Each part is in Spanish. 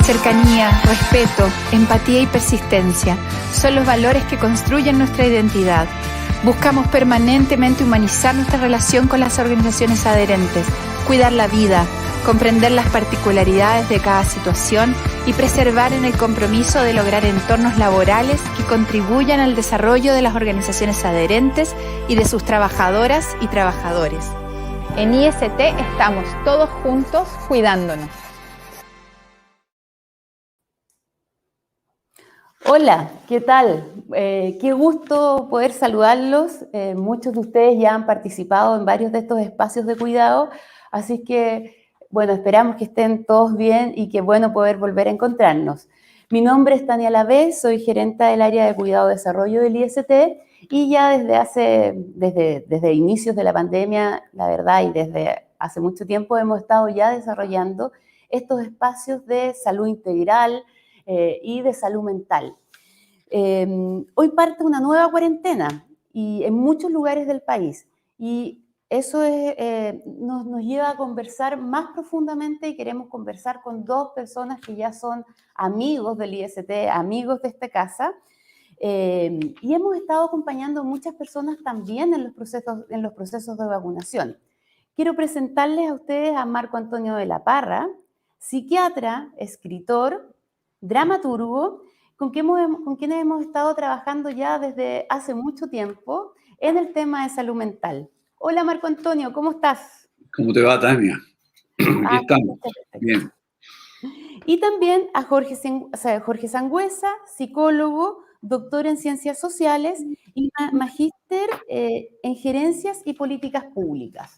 Cercanía, respeto, empatía y persistencia son los valores que construyen nuestra identidad. Buscamos permanentemente humanizar nuestra relación con las organizaciones adherentes, cuidar la vida, comprender las particularidades de cada situación y preservar en el compromiso de lograr entornos laborales que contribuyan al desarrollo de las organizaciones adherentes y de sus trabajadoras y trabajadores. En IST estamos todos juntos cuidándonos. Hola, ¿qué tal? Qué gusto poder saludarlos. Muchos de ustedes ya han participado en varios de estos espacios de cuidado, así que, bueno, esperamos que estén todos bien y que bueno poder volver a encontrarnos. Mi nombre es Tania Lavés, soy gerenta del área de cuidado y desarrollo del IST y ya desde inicios de la pandemia, la verdad, y desde hace mucho tiempo hemos estado ya desarrollando estos espacios de salud integral, y de salud mental. Hoy parte una nueva cuarentena y en muchos lugares del país y eso nos lleva a conversar más profundamente y queremos conversar con dos personas que ya son amigos del IST, amigos de esta casa, y hemos estado acompañando a muchas personas también en los procesos de vacunación. Quiero presentarles a ustedes a Marco Antonio de la Parra, psiquiatra, escritor, dramaturgo, con quienes hemos estado trabajando ya desde hace mucho tiempo en el tema de salud mental. Hola Marco Antonio, ¿cómo estás? ¿Cómo te va, Tania? Aquí estamos. Bien. Y también a Jorge Sangüesa, psicólogo, doctor en ciencias sociales y magíster en gerencias y políticas públicas.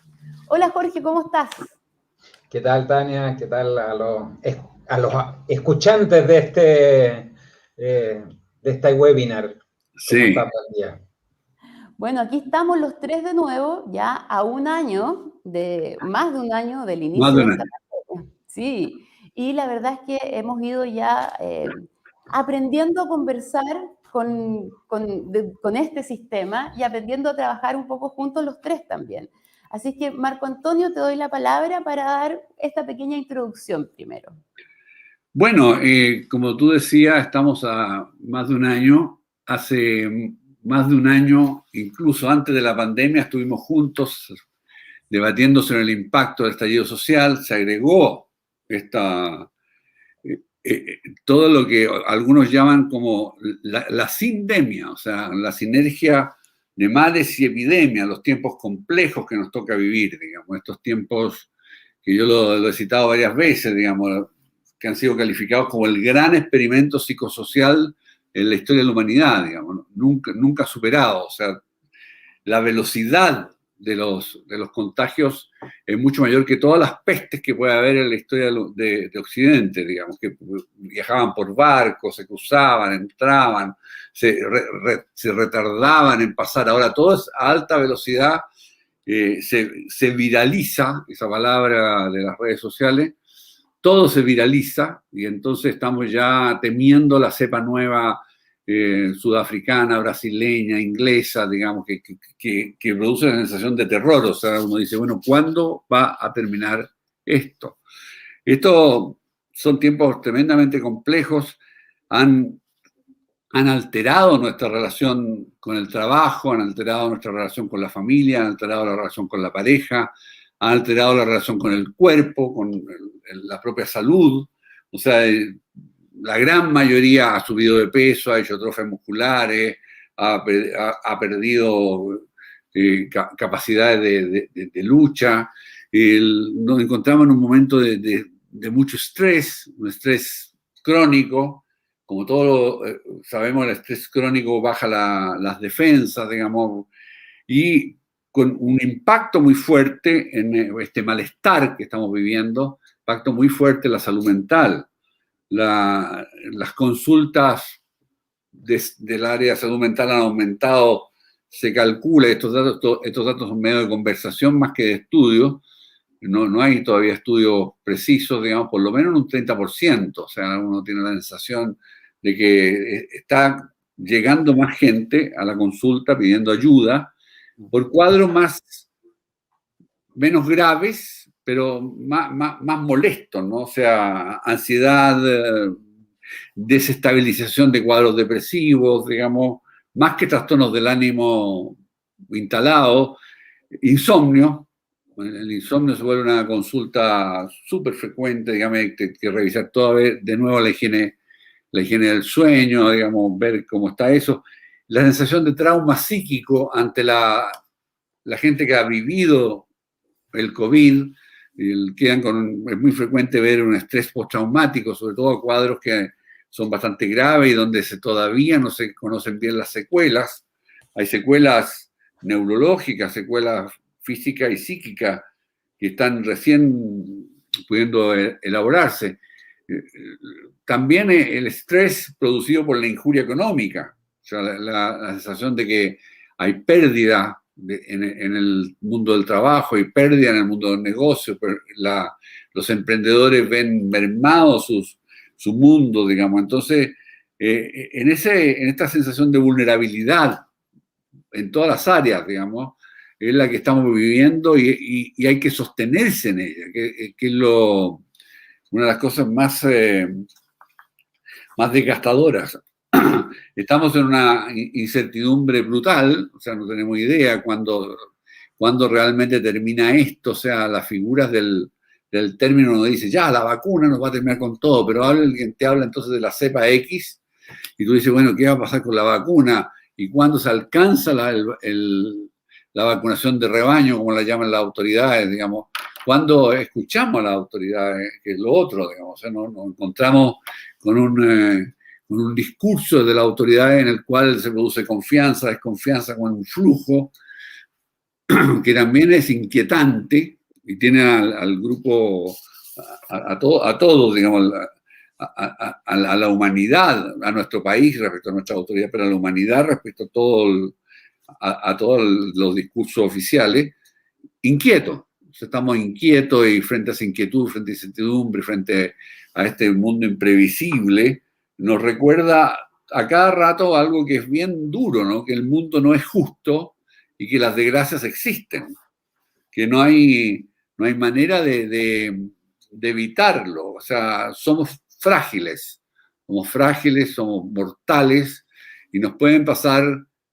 Hola Jorge, ¿cómo estás? ¿Qué tal, Tania? ¿Qué tal a los escuchantes de este webinar? Sí. Bueno, aquí estamos los tres de nuevo, ya a más de un año del inicio de esta pandemia. Sí, y la verdad es que hemos ido ya aprendiendo a conversar con este sistema y aprendiendo a trabajar un poco juntos los tres también. Así que, Marco Antonio, te doy la palabra para dar esta pequeña introducción primero. Bueno, como tú decías, estamos a más de un año. Hace más de un año, incluso antes de la pandemia, estuvimos juntos debatiendo sobre el impacto del estallido social. Se agregó todo lo que algunos llaman como la sindemia, o sea, la sinergia de males y epidemias, los tiempos complejos que nos toca vivir, digamos, estos tiempos que yo lo he citado varias veces, digamos, que han sido calificados como el gran experimento psicosocial en la historia de la humanidad, digamos, nunca superado. O sea, la velocidad de los contagios es mucho mayor que todas las pestes que puede haber en la historia de Occidente, digamos, que viajaban por barcos, se cruzaban, entraban, se retardaban en pasar. Ahora todo es a alta velocidad, se viraliza, esa palabra de las redes sociales, todo se viraliza y entonces estamos ya temiendo la cepa nueva sudafricana, brasileña, inglesa, digamos, que produce una sensación de terror. O sea, uno dice, bueno, ¿cuándo va a terminar esto? Estos son tiempos tremendamente complejos, han alterado nuestra relación con el trabajo, han alterado nuestra relación con la familia, han alterado la relación con la pareja, han alterado la relación con el cuerpo, con la propia salud. O sea, la gran mayoría ha subido de peso, ha hecho atrofias musculares, ha perdido capacidades de lucha. Nos encontramos en un momento de mucho estrés, un estrés crónico. Como todos sabemos, el estrés crónico baja las defensas, digamos, y con un impacto muy fuerte en este malestar que estamos viviendo, impacto muy fuerte en la salud mental. Las consultas del área de salud mental han aumentado, se calcula, estos datos son medio de conversación más que de estudio, no hay todavía estudios precisos, digamos, por lo menos un 30%, o sea, uno tiene la sensación de que está llegando más gente a la consulta pidiendo ayuda por cuadros menos graves, pero más molestos, ¿no? O sea, ansiedad, desestabilización de cuadros depresivos, digamos, más que trastornos del ánimo instalados, insomnio. El insomnio se vuelve una consulta súper frecuente, digamos, hay que revisar toda vez de nuevo la higiene del sueño, digamos, ver cómo está eso. La sensación de trauma psíquico ante la gente que ha vivido el COVID, es muy frecuente ver un estrés postraumático, sobre todo cuadros que son bastante graves y donde todavía no se conocen bien las secuelas. Hay secuelas neurológicas, secuelas físicas y psíquicas que están recién pudiendo elaborarse. También el estrés producido por la injuria económica, o sea, la sensación de que hay pérdida en el mundo del trabajo y pérdida en el mundo del negocio. Los emprendedores ven mermado su mundo, digamos. Entonces, en esta sensación de vulnerabilidad en todas las áreas, digamos, es la que estamos viviendo y hay que sostenerse en ella, que es una de las cosas más desgastadoras. Estamos en una incertidumbre brutal, o sea, no tenemos idea cuándo realmente termina esto, o sea, las figuras del término nos dice, ya, la vacuna nos va a terminar con todo, pero alguien te habla entonces de la cepa X, y tú dices, bueno, ¿qué va a pasar con la vacuna? ¿Y cuándo se alcanza la vacunación de rebaño, como la llaman las autoridades, digamos? ¿Cuándo escuchamos a las autoridades, que es lo otro, digamos? O sea, nos encontramos con un discurso de la autoridad en el cual se produce confianza, desconfianza con un flujo que también es inquietante y tiene al grupo, a todos, digamos, a la humanidad, a nuestro país respecto a nuestra autoridad, pero a la humanidad respecto a todos los discursos oficiales, inquietos. Estamos inquietos y frente a esa inquietud, frente a esa incertidumbre, frente a este mundo imprevisible, nos recuerda a cada rato algo que es bien duro, ¿no? Que el mundo no es justo y que las desgracias existen, que no hay manera de evitarlo. O sea, somos frágiles, somos mortales y nos pueden pasar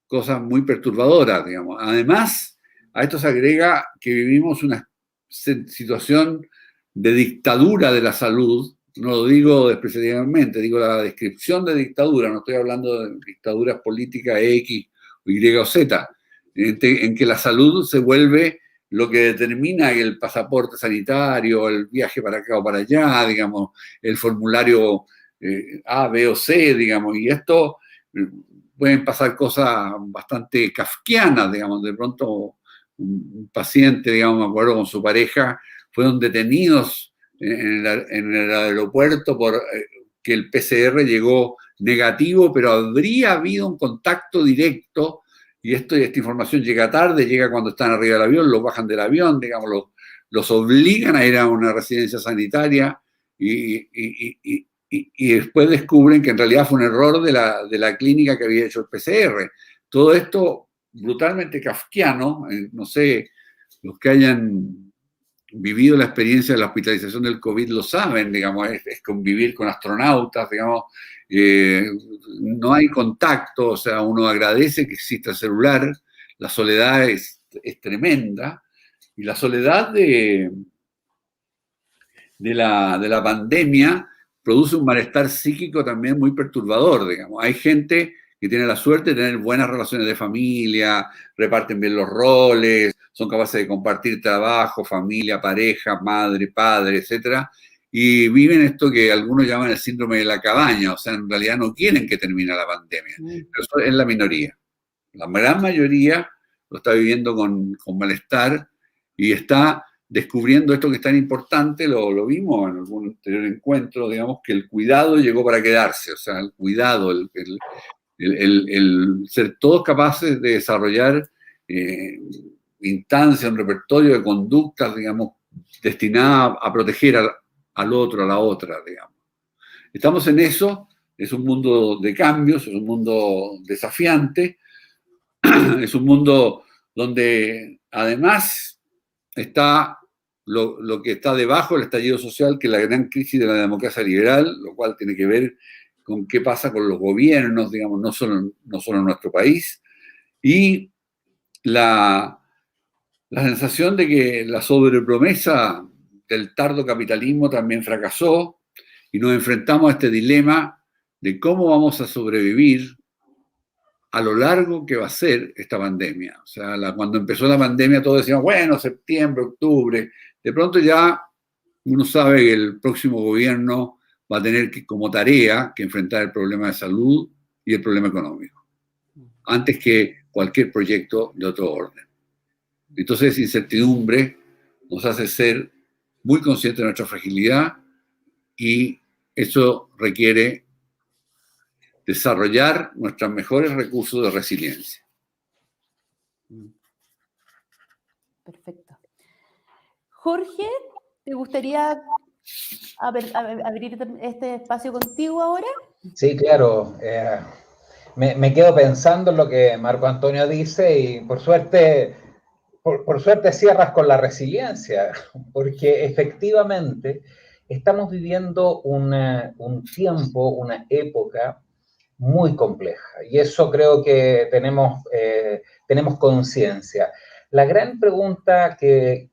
cosas muy perturbadoras, digamos. Además, a esto se agrega que vivimos una situación de dictadura de la salud. No lo digo despreciativamente, digo la descripción de dictadura, no estoy hablando de dictaduras políticas X o Y o Z, en que la salud se vuelve lo que determina el pasaporte sanitario, el viaje para acá o para allá, digamos, el formulario A, B o C, digamos, y esto pueden pasar cosas bastante kafkianas, digamos, de pronto un paciente, digamos, me acuerdo con su pareja, fueron detenidos en el aeropuerto por que el PCR llegó negativo, pero habría habido un contacto directo y esta información llega tarde, llega cuando están arriba del avión, los bajan del avión, digamos, los obligan a ir a una residencia sanitaria y después descubren que en realidad fue un error de la clínica que había hecho el PCR. Todo esto brutalmente kafkiano, no sé, los que hayan vivido la experiencia de la hospitalización del COVID lo saben, digamos, es convivir con astronautas, digamos, no hay contacto, o sea, uno agradece que exista el celular, la soledad es tremenda, y la soledad de la pandemia produce un malestar psíquico también muy perturbador, digamos. Hay gente que tiene la suerte de tener buenas relaciones de familia, reparten bien los roles, son capaces de compartir trabajo, familia, pareja, madre, padre, etcétera, y viven esto que algunos llaman el síndrome de la cabaña, o sea, en realidad no quieren que termine la pandemia, pero eso es la minoría. La gran mayoría lo está viviendo con malestar y está descubriendo esto que es tan importante, lo vimos en algún anterior encuentro, digamos, que el cuidado llegó para quedarse, o sea, el cuidado, el ser todos capaces de desarrollar instancias, un repertorio de conductas, digamos, destinadas a proteger al otro, a la otra, digamos. Estamos en eso, es un mundo de cambios, es un mundo desafiante, es un mundo donde además está lo que está debajo del estallido social, que es la gran crisis de la democracia liberal, lo cual tiene que ver con qué pasa con los gobiernos, digamos, no solo en nuestro país, y la sensación de que la sobrepromesa del tardo capitalismo también fracasó, y nos enfrentamos a este dilema de cómo vamos a sobrevivir a lo largo que va a ser esta pandemia. O sea, cuando empezó la pandemia todos decíamos, bueno, septiembre, octubre. De pronto ya uno sabe que el próximo gobierno va a tener como tarea que enfrentar el problema de salud y el problema económico, antes que cualquier proyecto de otro orden. Entonces, esa incertidumbre nos hace ser muy conscientes de nuestra fragilidad, y eso requiere desarrollar nuestros mejores recursos de resiliencia. Perfecto. Jorge, ¿te gustaría abrir este espacio contigo ahora? Sí, claro. Me quedo pensando en lo que Marco Antonio dice, y por suerte cierras con la resiliencia, porque efectivamente estamos viviendo un tiempo, una época muy compleja, y eso creo que tenemos conciencia. La gran pregunta que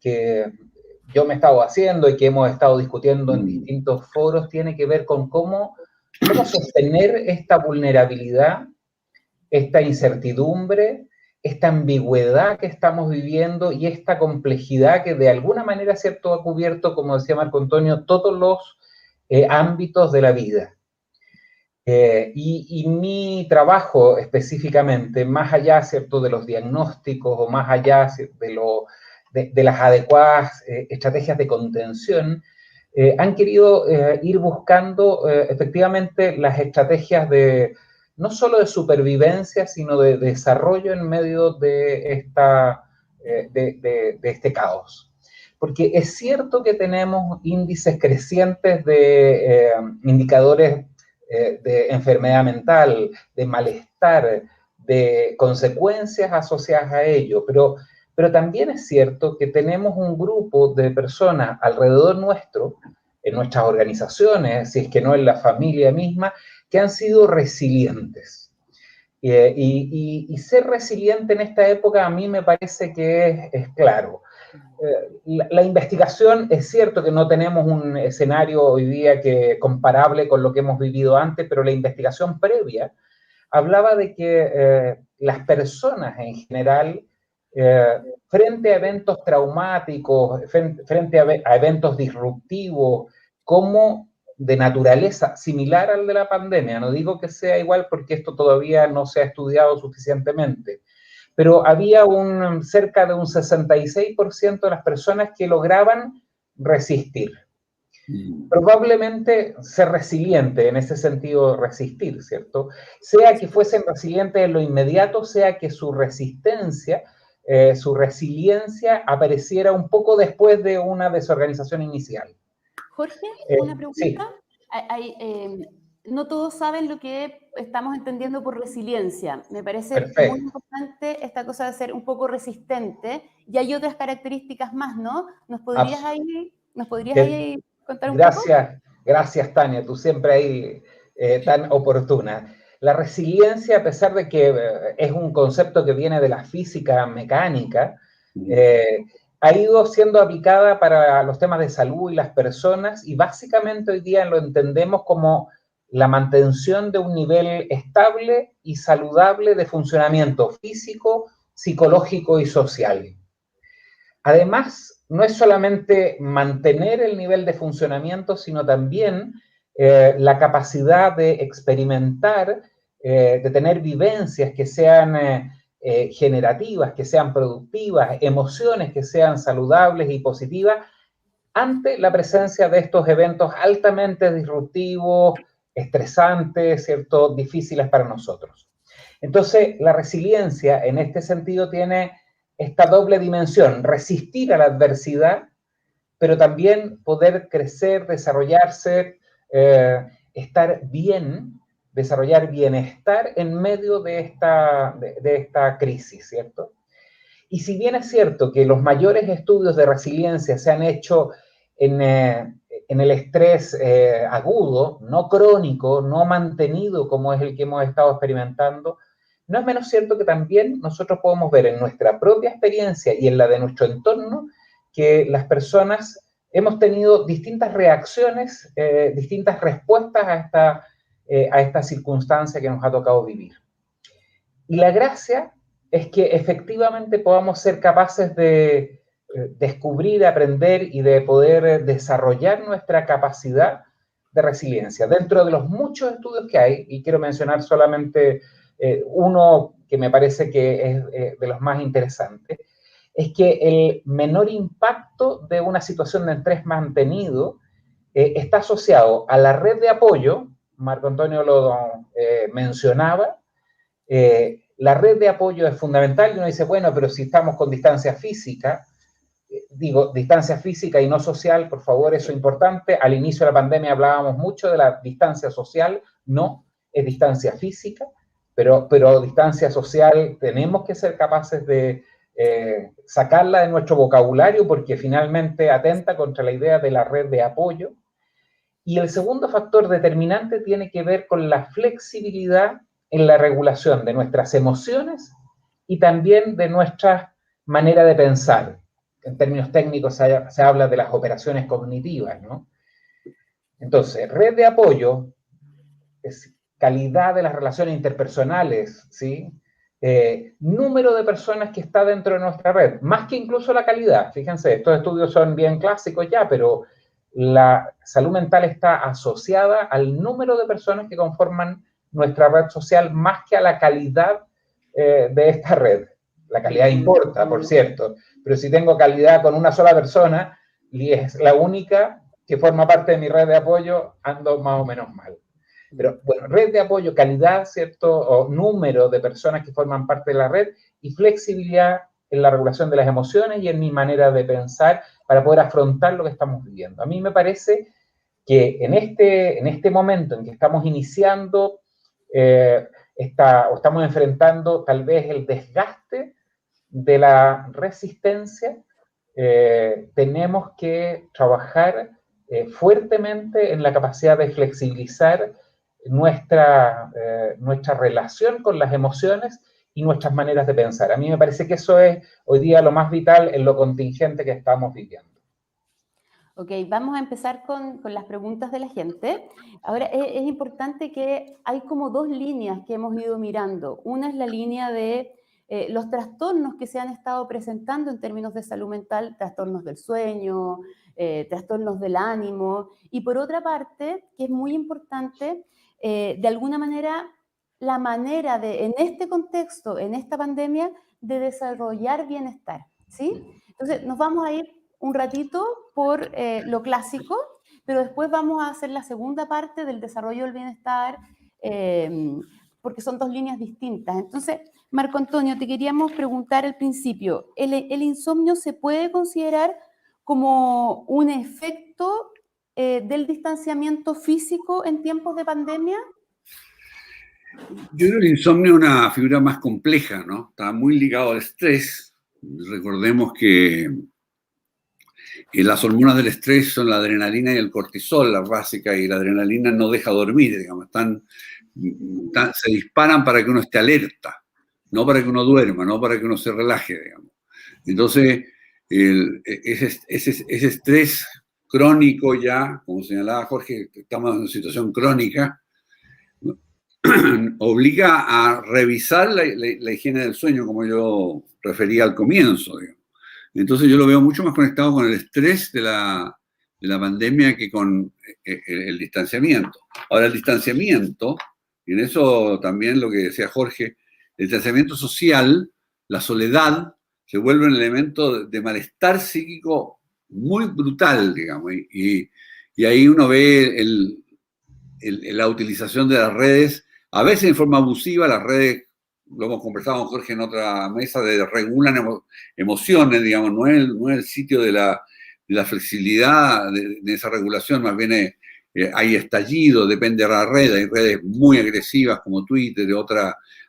yo me he estado haciendo y que hemos estado discutiendo en distintos foros tiene que ver con cómo sostener esta vulnerabilidad, esta incertidumbre, esta ambigüedad que estamos viviendo y esta complejidad que de alguna manera, ¿cierto?, ha cubierto, como decía Marco Antonio, todos los ámbitos de la vida. Y mi trabajo específicamente, más allá, ¿cierto?, de los diagnósticos o más allá de las adecuadas estrategias de contención, han querido ir buscando efectivamente las estrategias no solo de supervivencia, sino de desarrollo en medio de este caos. Porque es cierto que tenemos índices crecientes de indicadores de enfermedad mental, de malestar, de consecuencias asociadas a ello, pero también es cierto que tenemos un grupo de personas alrededor nuestro, en nuestras organizaciones, si es que no en la familia misma, que han sido resilientes. Y ser resiliente en esta época a mí me parece que es claro. La investigación, es cierto que no tenemos un escenario hoy día comparable con lo que hemos vivido antes, pero la investigación previa hablaba de que las personas en general, frente a eventos traumáticos, frente a eventos disruptivos, como de naturaleza similar al de la pandemia, no digo que sea igual porque esto todavía no se ha estudiado suficientemente, pero había cerca de un 66% de las personas que lograban resistir. Probablemente ser resiliente, en ese sentido resistir, ¿cierto? Sea que fuesen resilientes en lo inmediato, sea que su resistencia, su resiliencia apareciera un poco después de una desorganización inicial. Jorge, una pregunta. Sí. No todos saben lo que estamos entendiendo por resiliencia. Me parece Perfecto. muy importante esta cosa de ser un poco resistente, y hay otras características más, ¿no? ¿Nos podrías ahí contar un poco? Gracias, Tania, tú siempre ahí tan oportuna. La resiliencia, a pesar de que es un concepto que viene de la física mecánica, ha ido siendo aplicada para los temas de salud y las personas, y básicamente hoy día lo entendemos como la mantención de un nivel estable y saludable de funcionamiento físico, psicológico y social. Además, no es solamente mantener el nivel de funcionamiento, sino también la capacidad de experimentar, de tener vivencias que sean generativas, que sean productivas, emociones que sean saludables y positivas ante la presencia de estos eventos altamente disruptivos, estresantes, ¿cierto?, difíciles para nosotros. Entonces, la resiliencia en este sentido tiene esta doble dimensión: resistir a la adversidad, pero también poder crecer, desarrollarse, estar bien, desarrollar bienestar en medio de esta crisis, ¿cierto? Y si bien es cierto que los mayores estudios de resiliencia se han hecho en el estrés agudo, no crónico, no mantenido como es el que hemos estado experimentando, no es menos cierto que también nosotros podemos ver en nuestra propia experiencia y en la de nuestro entorno que las personas hemos tenido distintas reacciones, distintas respuestas a esta circunstancia que nos ha tocado vivir. Y la gracia es que efectivamente podamos ser capaces de descubrir, aprender y de poder desarrollar nuestra capacidad de resiliencia. Dentro de los muchos estudios que hay, y quiero mencionar solamente uno que me parece que es de los más interesantes, es que el menor impacto de una situación de estrés mantenido está asociado a la red de apoyo. Marco Antonio lo mencionaba. La red de apoyo es fundamental y uno dice, bueno, pero si estamos con distancia física, digo, distancia física y no social, por favor, eso es importante. Al inicio de la pandemia hablábamos mucho de la distancia social, no, es distancia física, pero distancia social tenemos que ser capaces de sacarla de nuestro vocabulario porque finalmente atenta contra la idea de la red de apoyo. Y el segundo factor determinante tiene que ver con la flexibilidad en la regulación de nuestras emociones y también de nuestra manera de pensar. En términos técnicos se habla de las operaciones cognitivas, ¿no? Entonces, red de apoyo es calidad de las relaciones interpersonales, ¿sí? Número de personas que está dentro de nuestra red, más que incluso la calidad. Fíjense, estos estudios son bien clásicos ya, pero la salud mental está asociada al número de personas que conforman nuestra red social más que a la calidad de esta red. La calidad importa, por cierto, pero si tengo calidad con una sola persona y es la única que forma parte de mi red de apoyo, ando más o menos mal. Pero bueno, red de apoyo, calidad, ¿cierto? O número de personas que forman parte de la red y flexibilidad en la regulación de las emociones y en mi manera de pensar para poder afrontar lo que estamos viviendo. A mí me parece que en este momento en que estamos iniciando o estamos enfrentando tal vez el desgaste de la resistencia, tenemos que trabajar fuertemente en la capacidad de flexibilizar nuestra relación con las emociones y nuestras maneras de pensar. A mí me parece que eso es hoy día lo más vital en lo contingente que estamos viviendo. Ok, vamos a empezar con las preguntas de la gente. Ahora, es importante que hay como dos líneas que hemos ido mirando. Una es la línea de los trastornos que se han estado presentando en términos de salud mental, trastornos del sueño, trastornos del ánimo, y por otra parte, que es muy importante, de alguna manera, la manera de, en este contexto, en esta pandemia, de desarrollar bienestar, ¿sí? Entonces, nos vamos a ir un ratito por lo clásico, pero después vamos a hacer la segunda parte del desarrollo del bienestar, porque son dos líneas distintas. Entonces, Marco Antonio, te queríamos preguntar al principio, ¿el insomnio se puede considerar como un efecto del distanciamiento físico en tiempos de pandemia? Yo creo que el insomnio es una figura más compleja, ¿no? Está muy ligado al estrés. Recordemos que las hormonas del estrés son la adrenalina y el cortisol, las básicas, y la adrenalina no deja dormir, digamos, se disparan para que uno esté alerta, no para que uno duerma, no para que uno se relaje, digamos. Entonces, ese estrés crónico ya, como señalaba Jorge, estamos en una situación crónica, ¿no? Obliga a revisar la higiene del sueño, como yo refería al comienzo, digamos. Entonces yo lo veo mucho más conectado con el estrés de la pandemia que con el distanciamiento. Ahora, el distanciamiento, y en eso también lo que decía Jorge, el distanciamiento social, la soledad, se vuelve un elemento de malestar psíquico muy brutal, digamos, y ahí uno ve la utilización de las redes, a veces en forma abusiva. Las redes, lo hemos conversado con Jorge en otra mesa, regulan emociones, digamos, no es el sitio de la flexibilidad de esa regulación, más bien hay estallidos, depende de la red, hay redes muy agresivas como Twitter,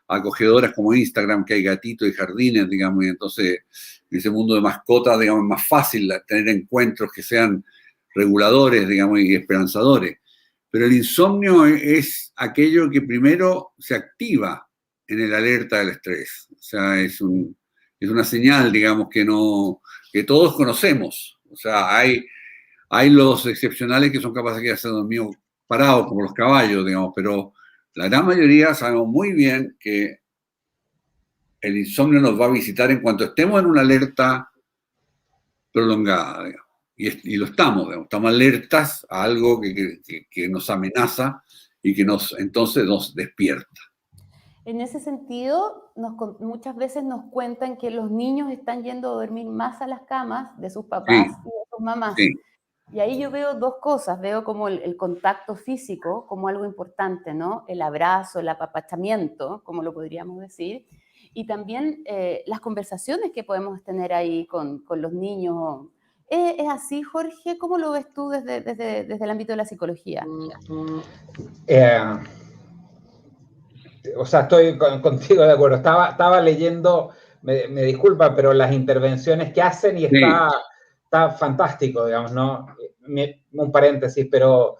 acogedoras como Instagram, que hay gatitos y jardines, digamos, y entonces en ese mundo de mascotas, digamos, es más fácil tener encuentros que sean reguladores, digamos, y esperanzadores. Pero el insomnio es aquello que primero se activa en el alerta del estrés. O sea, es una señal, digamos, que todos conocemos. O sea, hay los excepcionales que son capaces de quedarse dormidos parados, como los caballos, digamos, pero la gran mayoría sabemos muy bien que el insomnio nos va a visitar en cuanto estemos en una alerta prolongada, digamos. Y lo estamos, digamos. Estamos alertas a algo que nos amenaza y que entonces nos despierta. En ese sentido, muchas veces nos cuentan que los niños están yendo a dormir más a las camas de sus papás y de sus mamás. Sí. Y ahí yo veo dos cosas, veo como el contacto físico como algo importante, ¿no? El abrazo, el apapachamiento, como lo podríamos decir, y también las conversaciones que podemos tener ahí con los niños. ¿Es así, Jorge? ¿Cómo lo ves tú desde el ámbito de la psicología? O sea, estoy contigo de acuerdo. Estaba leyendo, me disculpa, pero las intervenciones que hacen y está fantástico, digamos, ¿no? Un paréntesis, pero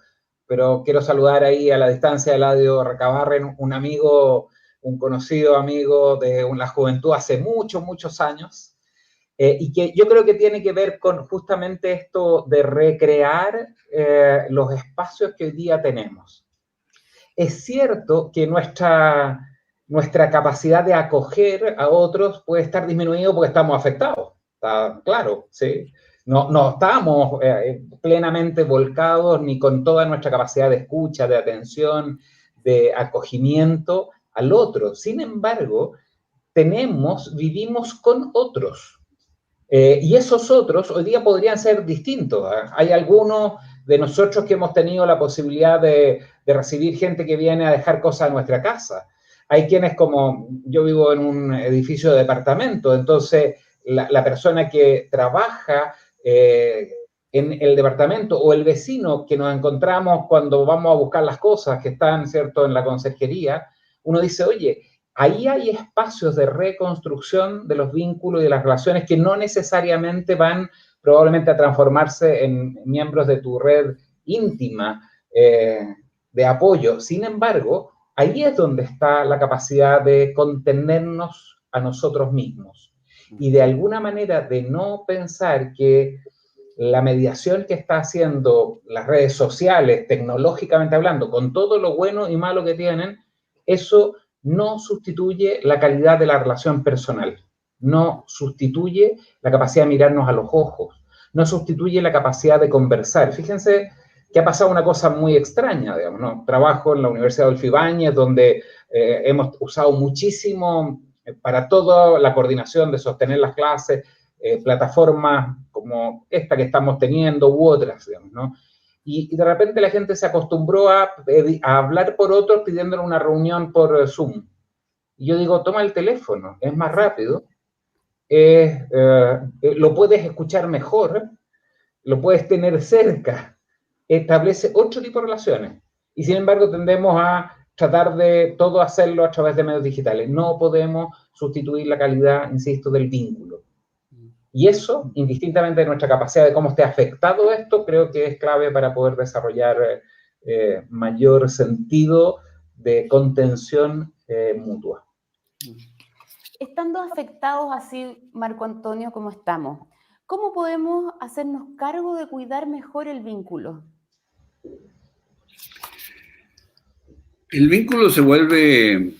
quiero saludar ahí a la distancia a Eladio Recabarren, un amigo, un conocido amigo de la juventud hace muchos años, y que yo creo que tiene que ver con justamente esto de recrear los espacios que hoy día tenemos. Es cierto que nuestra capacidad de acoger a otros puede estar disminuido porque estamos afectados, está claro, ¿sí? No estamos plenamente volcados ni con toda nuestra capacidad de escucha, de atención, de acogimiento al otro. Sin embargo, vivimos con otros. Y esos otros hoy día podrían ser distintos. Hay algunos de nosotros que hemos tenido la posibilidad de recibir gente que viene a dejar cosas a nuestra casa. Hay quienes, como yo vivo en un edificio de departamento, entonces la persona que trabaja en el departamento o el vecino que nos encontramos cuando vamos a buscar las cosas que están, ¿cierto?, en la conserjería, uno dice, oye, ahí hay espacios de reconstrucción de los vínculos y de las relaciones que no necesariamente van probablemente a transformarse en miembros de tu red íntima de apoyo. Sin embargo, ahí es donde está la capacidad de contenernos a nosotros mismos y de alguna manera de no pensar que la mediación que está haciendo las redes sociales, tecnológicamente hablando, con todo lo bueno y malo que tienen, eso no sustituye la calidad de la relación personal, no sustituye la capacidad de mirarnos a los ojos, no sustituye la capacidad de conversar. Fíjense que ha pasado una cosa muy extraña, digamos, ¿no? Trabajo en la Universidad Adolfo Ibáñez, donde hemos usado muchísimo para toda la coordinación de sostener las clases, plataformas como esta que estamos teniendo u otras, digamos, ¿no? Y de repente la gente se acostumbró a hablar por otros pidiéndole una reunión por Zoom. Y yo digo, toma el teléfono, es más rápido, lo puedes escuchar mejor, lo puedes tener cerca, establece otro tipo de relaciones. Y sin embargo tendemos a tratar de todo hacerlo a través de medios digitales. No podemos sustituir la calidad, insisto, del vínculo. Y eso, indistintamente de nuestra capacidad de cómo esté afectado esto, creo que es clave para poder desarrollar mayor sentido de contención mutua. Estando afectados así, Marco Antonio, como estamos, ¿cómo podemos hacernos cargo de cuidar mejor el vínculo? El vínculo se vuelve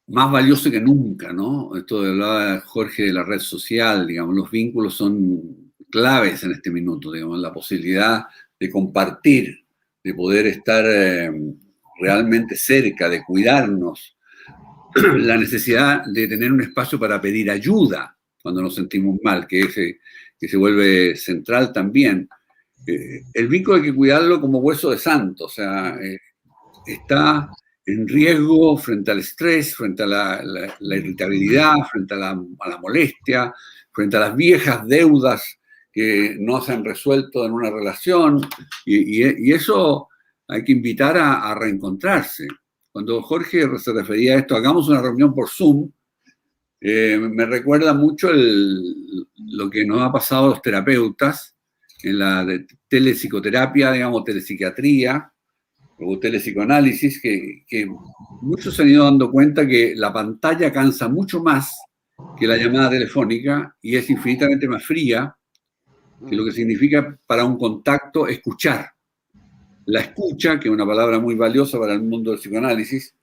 más valioso que nunca, ¿no? Esto de hablaba Jorge de la red social, digamos, los vínculos son claves en este minuto, digamos, la posibilidad de compartir, de poder estar realmente cerca, de cuidarnos, la necesidad de tener un espacio para pedir ayuda cuando nos sentimos mal, que se vuelve central también. El vínculo hay que cuidarlo como hueso de santo, o sea, está en riesgo frente al estrés, frente a la irritabilidad, frente a la molestia, frente a las viejas deudas que no se han resuelto en una relación, y eso hay que invitar a reencontrarse. cuando Jorge se refería a esto, hagamos una reunión por Zoom, me recuerda mucho lo que nos ha pasado a los terapeutas en la telepsicoterapia, digamos, telepsiquiatría o telepsicoanálisis, que muchos se han ido dando cuenta que la pantalla cansa mucho más que la llamada telefónica y es infinitamente más fría que lo que significa para un contacto escuchar. La escucha, que es una palabra muy valiosa para el mundo del psicoanálisis,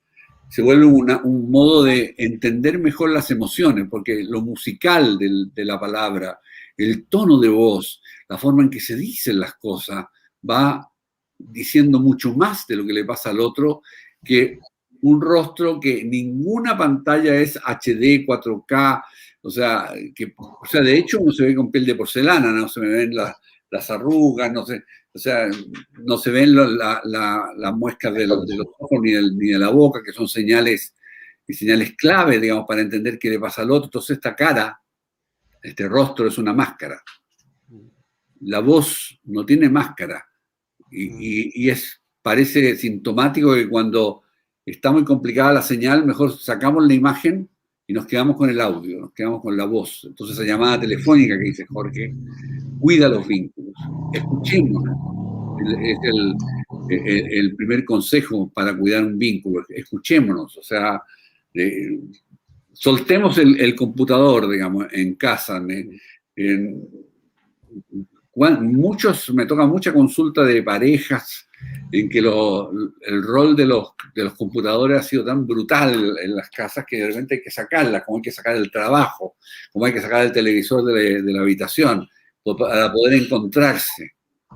se vuelve un modo de entender mejor las emociones, porque lo musical de la palabra, el tono de voz, la forma en que se dicen las cosas, va diciendo mucho más de lo que le pasa al otro que un rostro que ninguna pantalla es HD, 4K, o sea, de hecho uno se ve con piel de porcelana, no se me ven las arrugas, no se ven las muescas de los ojos ni de la boca, que son señales clave, digamos, para entender qué le pasa al otro. Entonces esta cara, este rostro es una máscara. La voz no tiene máscara. Y parece sintomático que cuando está muy complicada la señal, mejor sacamos la imagen y nos quedamos con el audio, nos quedamos con la voz. Entonces esa llamada telefónica que dice Jorge, cuida los vínculos, escuchémonos. Es el primer consejo para cuidar un vínculo, escuchémonos, o sea, soltemos el computador, digamos, en casa. Me toca mucha consulta de parejas en que el rol de los computadores ha sido tan brutal en las casas que de repente hay que sacarla, como hay que sacar el trabajo, como hay que sacar el televisor de la habitación, para poder encontrarse,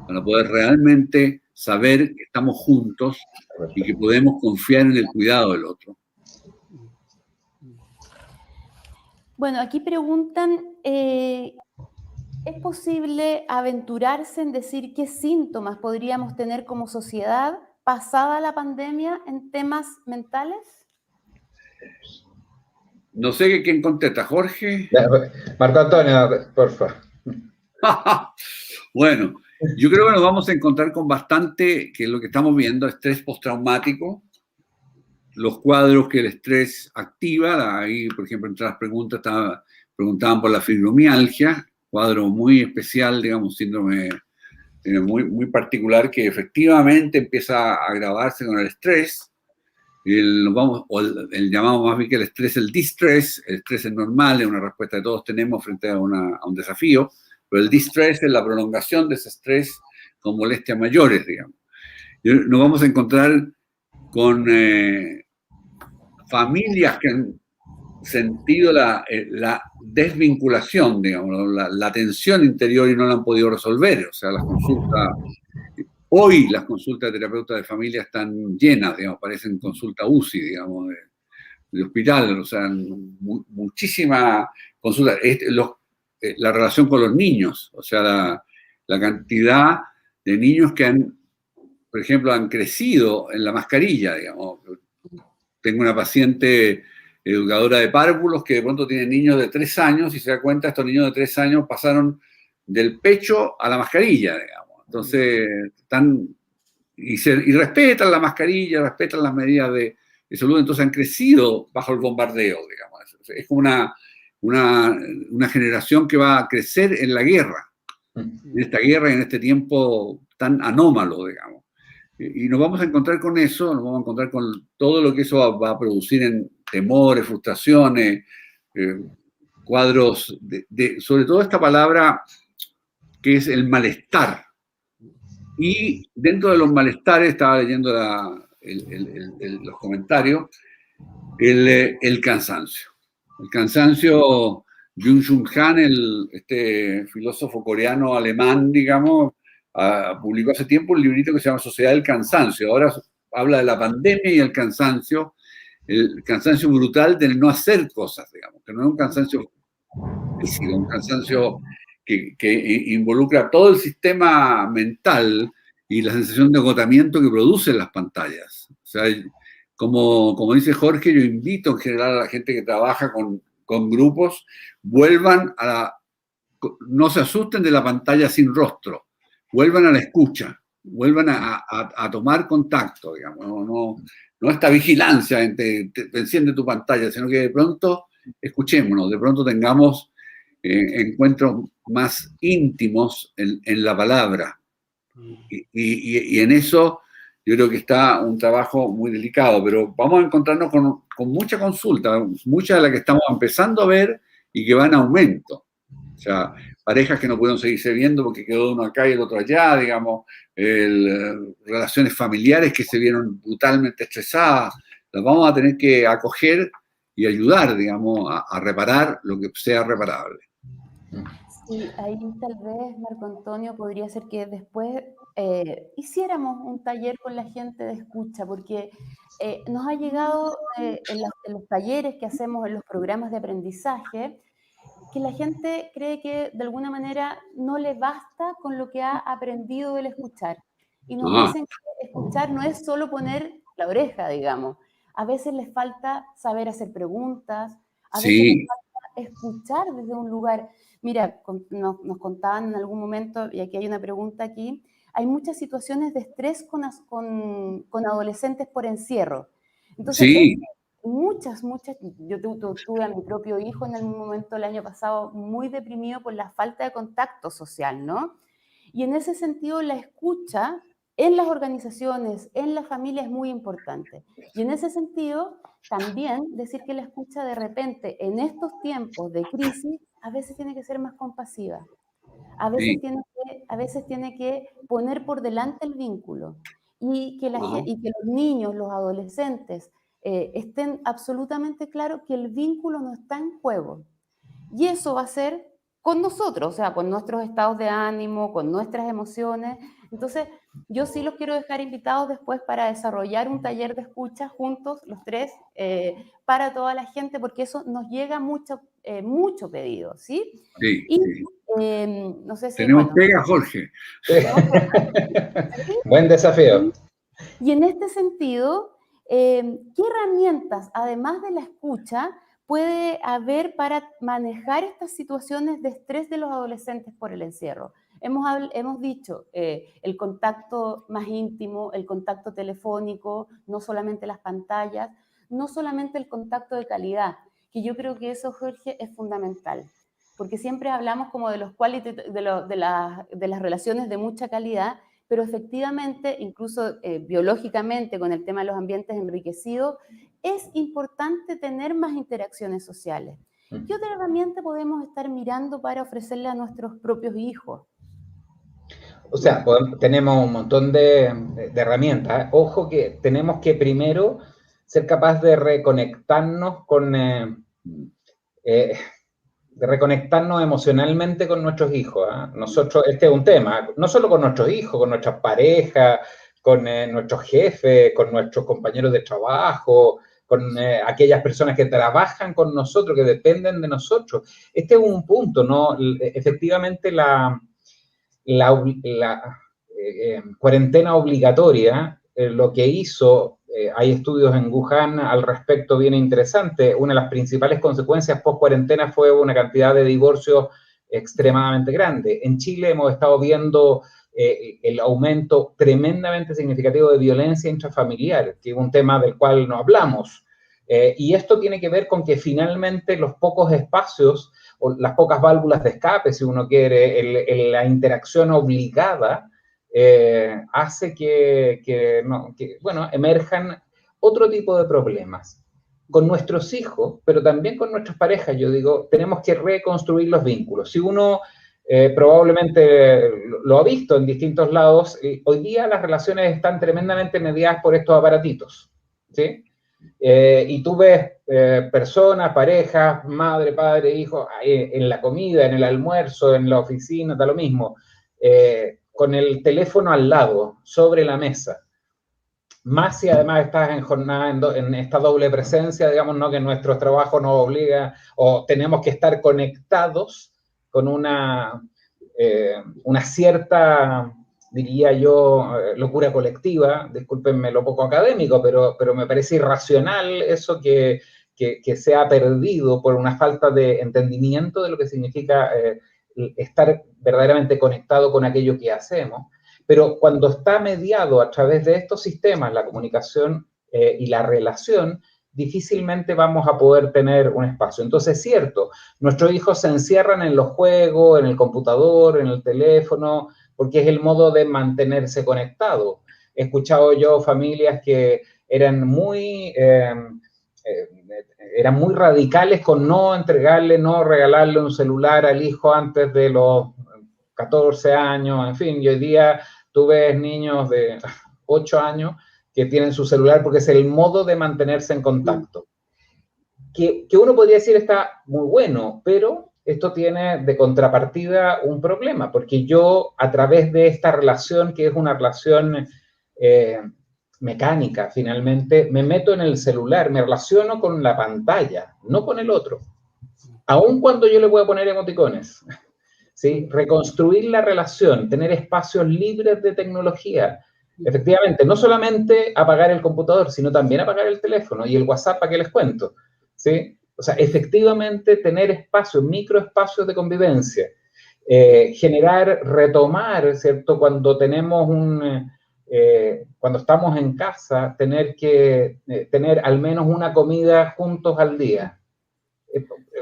para poder realmente saber que estamos juntos y que podemos confiar en el cuidado del otro. Bueno, aquí preguntan, ¿es posible aventurarse en decir qué síntomas podríamos tener como sociedad pasada la pandemia en temas mentales? No sé quién contesta, Jorge. Marco Antonio, por favor. Bueno, yo creo que nos vamos a encontrar con bastante, que lo que estamos viendo, estrés postraumático, los cuadros que el estrés activa. Ahí, por ejemplo, entre las preguntas preguntaban por la fibromialgia, cuadro muy especial, digamos, síndrome muy particular que efectivamente empieza a agravarse con el estrés. El llamamos más bien que el estrés, el distress. El estrés es normal, es una respuesta que todos tenemos frente a un desafío, pero el distress es la prolongación de ese estrés con molestias mayores, digamos. Nos vamos a encontrar con familias que han sentido la desvinculación, digamos, la tensión interior y no la han podido resolver. O sea, hoy las consultas de terapeutas de familia están llenas, digamos, parecen consulta UCI, digamos, de hospital, o sea, muchísima consulta. La relación con los niños, o sea, la cantidad de niños que por ejemplo, han crecido en la mascarilla, digamos. Tengo una paciente educadora de párvulos que de pronto tiene niños de 3 años y se da cuenta, estos niños de 3 años pasaron del pecho a la mascarilla, digamos. Entonces, y respetan la mascarilla, respetan las medidas de salud, entonces han crecido bajo el bombardeo, digamos. Es como una generación que va a crecer en la guerra, en esta guerra y en este tiempo tan anómalo, digamos. Y nos vamos a encontrar con eso, nos vamos a encontrar con todo lo que eso va a producir en temores, frustraciones, cuadros, sobre todo esta palabra que es el malestar. Y dentro de los malestares, estaba leyendo los comentarios, el cansancio. El cansancio, Byung-Chul Han, este filósofo coreano-alemán, digamos, publicó hace tiempo un librito que se llama Sociedad del Cansancio. Ahora habla de la pandemia y el cansancio brutal del no hacer cosas, digamos, que no es un cansancio físico, un cansancio que involucra todo el sistema mental y la sensación de agotamiento que producen las pantallas. O sea, como dice Jorge, yo invito en general a la gente que trabaja con grupos, no se asusten de la pantalla sin rostro, vuelvan a la escucha, vuelvan a tomar contacto, digamos, no esta vigilancia, te enciende tu pantalla, sino que de pronto escuchémonos, de pronto tengamos encuentros más íntimos en la palabra. Y en eso yo creo que está un trabajo muy delicado, pero vamos a encontrarnos con mucha consulta, muchas de las que estamos empezando a ver y que van a aumento. O sea, parejas que no pudieron seguirse viendo porque quedó uno acá y el otro allá, digamos, relaciones familiares que se vieron brutalmente estresadas, las vamos a tener que acoger y ayudar, digamos, a reparar lo que sea reparable. Sí, ahí tal vez, Marco Antonio, podría ser que después hiciéramos un taller con la gente de escucha, porque nos ha llegado en los talleres que hacemos en los programas de aprendizaje, que la gente cree que de alguna manera no le basta con lo que ha aprendido del escuchar. Y nos dicen que escuchar no es solo poner la oreja, digamos. A veces les falta saber hacer preguntas, a veces les falta escuchar desde un lugar. Mira, nos contaban en algún momento, y aquí hay una pregunta aquí, hay muchas situaciones de estrés con adolescentes por encierro. Entonces, muchas, yo tuve a mi propio hijo en algún momento el año pasado muy deprimido por la falta de contacto social, ¿no? Y en ese sentido la escucha en las organizaciones, en la familia es muy importante. Y en ese sentido también decir que la escucha de repente en estos tiempos de crisis a veces tiene que ser más compasiva. A veces tiene que poner por delante el vínculo y que los niños, los adolescentes, estén absolutamente claros que el vínculo no está en juego. Y eso va a ser con nosotros, o sea, con nuestros estados de ánimo, con nuestras emociones. Entonces, yo sí los quiero dejar invitados después para desarrollar un taller de escucha juntos, los tres, para toda la gente, porque eso nos llega mucho pedido, ¿sí? Sí. Y no sé si... Tenemos pega, Jorge. Buen desafío. Y en este sentido, ¿qué herramientas, además de la escucha, puede haber para manejar estas situaciones de estrés de los adolescentes por el encierro? Hemos dicho el contacto más íntimo, el contacto telefónico, no solamente las pantallas, no solamente el contacto de calidad, que yo creo que eso, Jorge, es fundamental, porque siempre hablamos como de las relaciones de mucha calidad, pero efectivamente, incluso biológicamente, con el tema de los ambientes enriquecidos, es importante tener más interacciones sociales. ¿Qué otra herramienta podemos estar mirando para ofrecerle a nuestros propios hijos? O sea, tenemos un montón de herramientas. Ojo que tenemos que primero ser capaz de reconectarnos de reconectarnos emocionalmente con nuestros hijos. Nosotros, este es un tema, no solo con nuestros hijos, con nuestras parejas, con nuestros jefes, con nuestros compañeros de trabajo, con aquellas personas que trabajan con nosotros, que dependen de nosotros. Este es un punto, ¿no? Efectivamente, la cuarentena obligatoria, lo que hizo, hay estudios en Wuhan al respecto bien interesantes. Una de las principales consecuencias post-cuarentena fue una cantidad de divorcios extremadamente grande. En Chile hemos estado viendo el aumento tremendamente significativo de violencia intrafamiliar, que es un tema del cual no hablamos. Y esto tiene que ver con que finalmente los pocos espacios o las pocas válvulas de escape, si uno quiere, la interacción obligada, hace que emerjan otro tipo de problemas. Con nuestros hijos, pero también con nuestras parejas, yo digo, tenemos que reconstruir los vínculos. Si uno probablemente lo ha visto en distintos lados, hoy día las relaciones están tremendamente mediadas por estos aparatitos, ¿sí? Y tú ves personas, parejas, madre, padre, hijo, en la comida, en el almuerzo, en la oficina, da lo mismo, con el teléfono al lado, sobre la mesa. Más si además estás en jornada, en esta doble presencia, digamos, ¿no? Que nuestro trabajo nos obliga o tenemos que estar conectados con una cierta, diría yo, locura colectiva. Discúlpenme lo poco académico, pero me parece irracional eso que se ha perdido por una falta de entendimiento de lo que significa estar verdaderamente conectado con aquello que hacemos. Pero cuando está mediado a través de estos sistemas, la comunicación y la relación, difícilmente vamos a poder tener un espacio. Entonces, es cierto, nuestros hijos se encierran en los juegos, en el computador, en el teléfono, porque es el modo de mantenerse conectado. He escuchado yo familias que eran muy radicales con no entregarle, no regalarle un celular al hijo antes de los 14 años, en fin, y hoy día tú ves niños de 8 años que tienen su celular porque es el modo de mantenerse en contacto. Que uno podría decir está muy bueno, pero esto tiene de contrapartida un problema, porque yo a través de esta relación, que es una relación mecánica finalmente, me meto en el celular, me relaciono con la pantalla, no con el otro. Aun cuando yo le voy a poner emoticones, ¿sí? Reconstruir la relación, tener espacios libres de tecnología. Efectivamente, no solamente apagar el computador, sino también apagar el teléfono y el WhatsApp, ¿para qué les cuento? ¿Sí? O sea, efectivamente tener espacios, microespacios de convivencia, generar, retomar, ¿cierto? Cuando tenemos cuando estamos en casa, tener que tener al menos una comida juntos al día.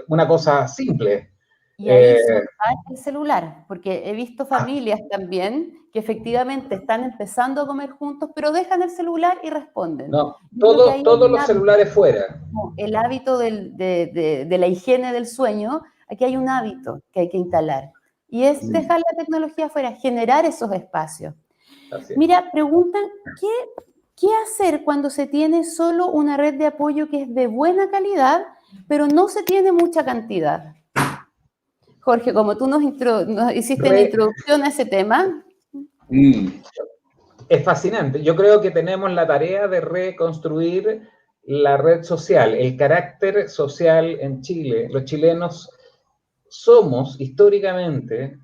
Una cosa simple. Y ahí soltar el celular, porque he visto familias también que efectivamente están empezando a comer juntos, pero dejan el celular y responden. No, todos los celulares fuera. El hábito de la higiene del sueño, aquí hay un hábito que hay que instalar, y es dejar la tecnología fuera, generar esos espacios. Mira, preguntan, ¿qué hacer cuando se tiene solo una red de apoyo que es de buena calidad, pero no se tiene mucha cantidad? Jorge, como tú nos hiciste la introducción a ese tema. Es fascinante. Yo creo que tenemos la tarea de reconstruir la red social, el carácter social en Chile. Los chilenos somos históricamente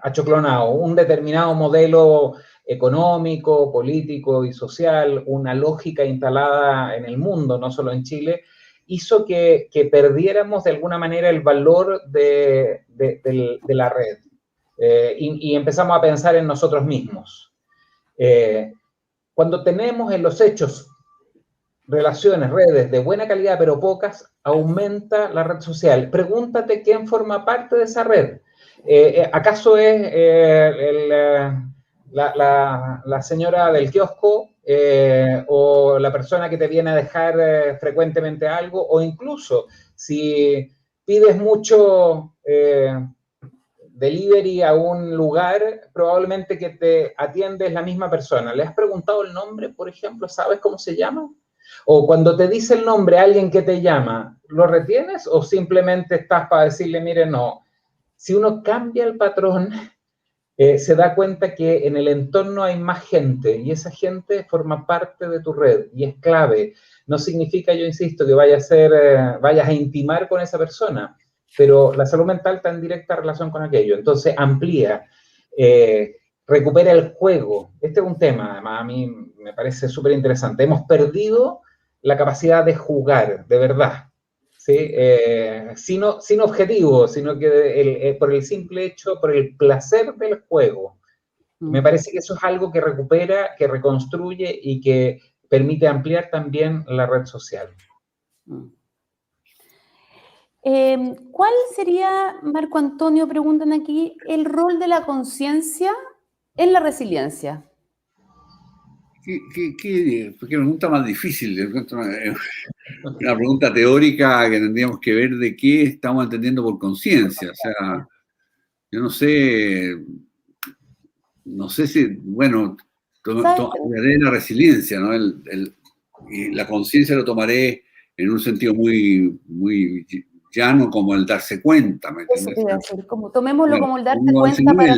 achoclonados, un determinado modelo económico, político y social, una lógica instalada en el mundo, no solo en Chile, hizo que perdiéramos de alguna manera el valor de la red y empezamos a pensar en nosotros mismos. Cuando tenemos en los hechos relaciones, redes de buena calidad pero pocas, aumenta la red social. Pregúntate quién forma parte de esa red. ¿Acaso es la señora del kiosco o la persona que te viene a dejar frecuentemente algo? O incluso si pides mucho delivery a un lugar, probablemente que te atiende es la misma persona. ¿Le has preguntado el nombre, por ejemplo? ¿Sabes cómo se llama? O cuando te dice el nombre alguien que te llama, ¿lo retienes o simplemente estás para decirle, mire, no? Si uno cambia el patrón, se da cuenta que en el entorno hay más gente y esa gente forma parte de tu red y es clave. No significa, yo insisto, que vayas a intimar con esa persona, pero la salud mental está en directa relación con aquello. Entonces, amplía, recupera el juego. Este es un tema, además, a mí me parece súper interesante. Hemos perdido la capacidad de jugar, de verdad, ¿sí? Sin objetivo, sino que por el simple hecho, por el placer del juego. Me parece que eso es algo que recupera, que reconstruye y que permite ampliar también la red social. ¿Cuál sería, Marco Antonio, preguntan aquí, el rol de la conciencia en la resiliencia? Qué pregunta más difícil. Una pregunta teórica que tendríamos que ver de qué estamos entendiendo por conciencia. O sea, yo no sé si, bueno, tomaré la resiliencia, ¿no? Y la conciencia lo tomaré en un sentido muy, muy llano, como el darse cuenta, ¿me entiendes? Eso te iba a decir, tomémoslo como el darse cuenta para...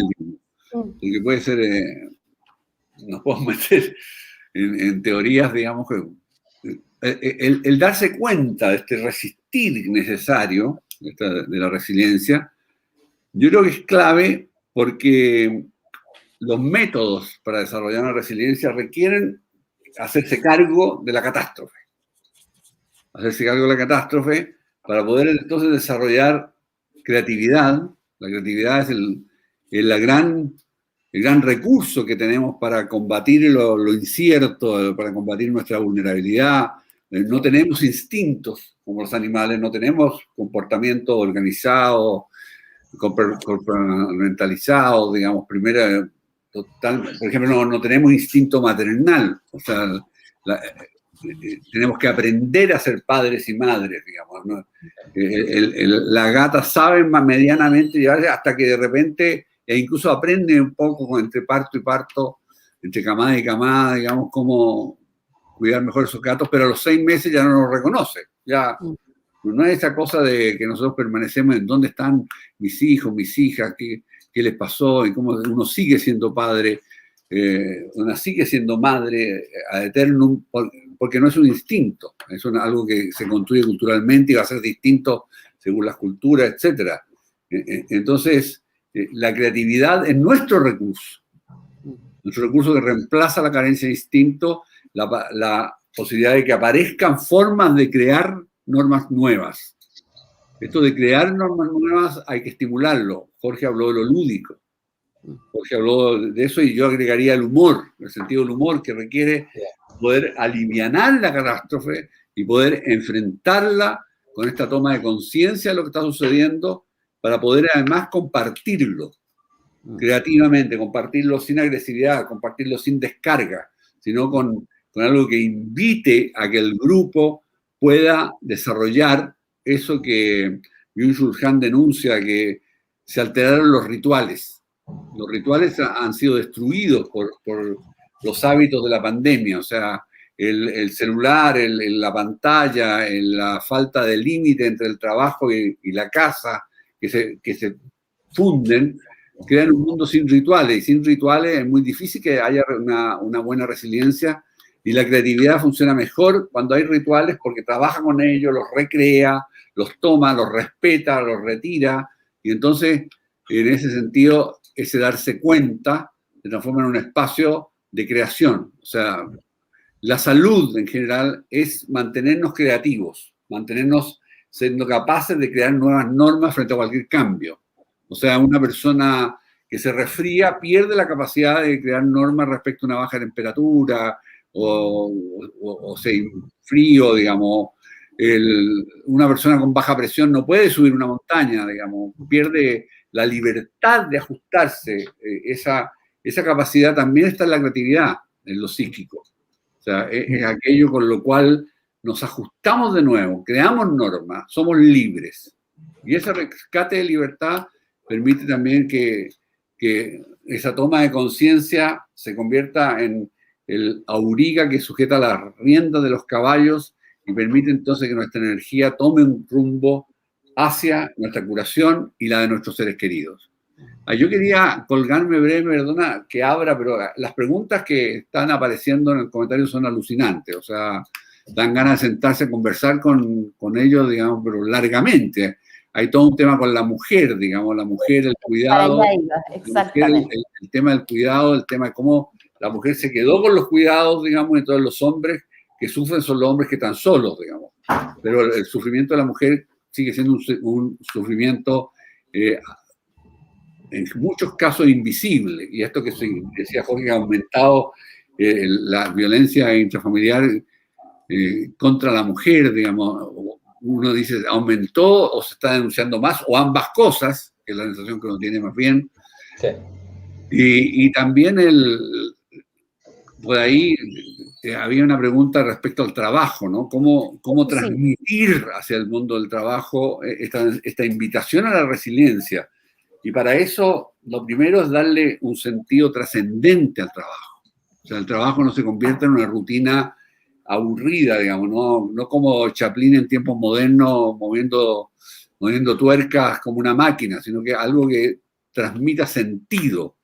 Porque puede ser, nos podemos meter en teorías, digamos, que el darse cuenta de este resistir necesario de la resiliencia, yo creo que es clave porque los métodos para desarrollar una resiliencia requieren hacerse cargo de la catástrofe. Hacerse cargo de la catástrofe para poder entonces desarrollar creatividad. La creatividad es la gran el gran recurso que tenemos para combatir lo incierto, para combatir nuestra vulnerabilidad. No tenemos instintos como los animales, no tenemos comportamiento organizado, comportamentalizado, digamos, total, por ejemplo, no tenemos instinto maternal, o sea, tenemos que aprender a ser padres y madres, digamos, ¿no? La gata sabe medianamente llevarse hasta que de repente, e incluso aprende un poco entre parto y parto, entre camada y camada, digamos, cómo cuidar mejor a esos gatos, pero a los 6 meses ya no nos reconoce. Ya no es esa cosa de que nosotros permanecemos en dónde están mis hijos, mis hijas, qué les pasó, y cómo uno sigue siendo padre, una sigue siendo madre ad eternum, porque no es un instinto, es algo que se construye culturalmente y va a ser distinto según las culturas, etc. Entonces, la creatividad es nuestro recurso que reemplaza la carencia de instinto, la posibilidad de que aparezcan formas de crear normas nuevas. Esto de crear normas nuevas hay que estimularlo. Jorge habló de lo lúdico. Jorge habló de eso y yo agregaría el humor, el sentido del humor que requiere poder alivianar la catástrofe y poder enfrentarla con esta toma de conciencia de lo que está sucediendo para poder además compartirlo creativamente, compartirlo sin agresividad, compartirlo sin descarga, sino con algo que invite a que el grupo pueda desarrollar eso que Byung-Chul Han denuncia, que se alteraron los rituales. Los rituales han sido destruidos por los hábitos de la pandemia, o sea, el celular, la pantalla, la falta de límite entre el trabajo y la casa, que se funden, crean un mundo sin rituales, y sin rituales es muy difícil que haya una buena resiliencia, y la creatividad funciona mejor cuando hay rituales porque trabaja con ellos, los recrea, los toma, los respeta, los retira, y entonces, en ese sentido, ese darse cuenta se transforma en un espacio de creación. O sea, la salud en general es mantenernos creativos, mantenernos siendo capaces de crear nuevas normas frente a cualquier cambio. O sea, una persona que se resfría pierde la capacidad de crear normas respecto a una baja temperatura o frío, digamos. Una persona con baja presión no puede subir una montaña, digamos, pierde la libertad de ajustarse. Esa capacidad también está en la creatividad, en lo psíquico. O sea, es aquello con lo cual nos ajustamos de nuevo, creamos normas, somos libres. Y ese rescate de libertad permite también que esa toma de conciencia se convierta en el auriga que sujeta las riendas de los caballos y permite entonces que nuestra energía tome un rumbo hacia nuestra curación y la de nuestros seres queridos. Yo quería colgarme breve, perdona que abra, pero las preguntas que están apareciendo en el comentario son alucinantes, o sea, dan ganas de sentarse a conversar con ellos, digamos, pero largamente. Hay todo un tema con la mujer, digamos, la mujer, el cuidado, el tema del cuidado, el tema de cómo la mujer se quedó con los cuidados, digamos, y todos los hombres que sufren son los hombres que están solos, digamos. Pero el sufrimiento de la mujer sigue siendo un sufrimiento en muchos casos invisible. Y esto que decía Jorge, ha aumentado la violencia intrafamiliar contra la mujer, digamos. Uno dice, aumentó o se está denunciando más, o ambas cosas, que es la sensación que uno tiene más bien. Sí. Y también por ahí había una pregunta respecto al trabajo, ¿no? ¿Cómo transmitir hacia el mundo del trabajo esta invitación a la resiliencia? Y para eso, lo primero es darle un sentido trascendente al trabajo. O sea, el trabajo no se convierte en una rutina aburrida, digamos, no como Chaplin en tiempos modernos moviendo tuercas como una máquina, sino que algo que transmita sentido.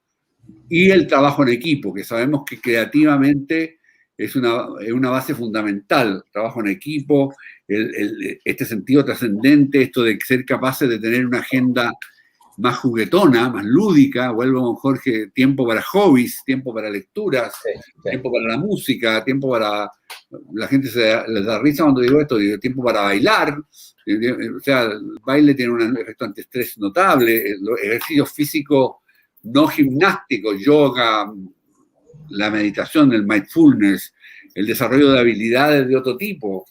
Y el trabajo en equipo, que sabemos que creativamente es una base fundamental. El trabajo en equipo, este sentido trascendente, esto de ser capaces de tener una agenda más juguetona, más lúdica, vuelvo con Jorge, tiempo para hobbies, tiempo para lecturas, tiempo para la música, tiempo para... La gente les da risa cuando digo esto, tiempo para bailar, o sea, el baile tiene un efecto antiestrés notable, los ejercicios físicos no gimnásticos, yoga, la meditación, el mindfulness, el desarrollo de habilidades de otro tipo,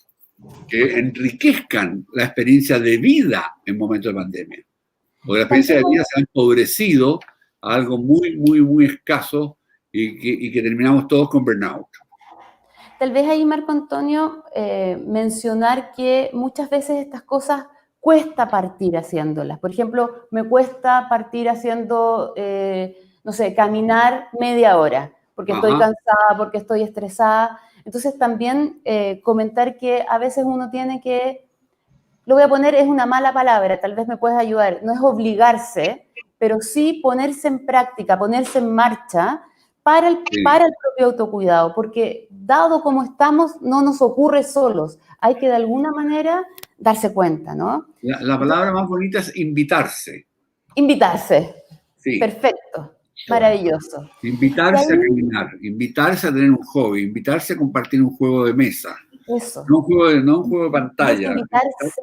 que enriquezcan la experiencia de vida en momentos de pandemia. Porque la experiencia de vida se ha empobrecido a algo muy, muy, muy escaso y que terminamos todos con burnout. Tal vez ahí, Marco Antonio, mencionar que muchas veces estas cosas cuesta partir haciéndolas. Por ejemplo, me cuesta partir haciendo, no sé, caminar media hora, porque estoy cansada, porque estoy estresada. Entonces también comentar que a veces uno tiene que, lo voy a poner, es una mala palabra, tal vez me puedes ayudar, no es obligarse, pero sí ponerse en práctica, ponerse en marcha para el propio autocuidado, porque dado como estamos, no nos ocurre solos, hay que de alguna manera darse cuenta, ¿no? La palabra más bonita es invitarse. Invitarse. Sí. Perfecto. Maravilloso. Invitarse a caminar, invitarse a tener un hobby, invitarse a compartir un juego de mesa. Eso. No un juego de pantalla. Invitarse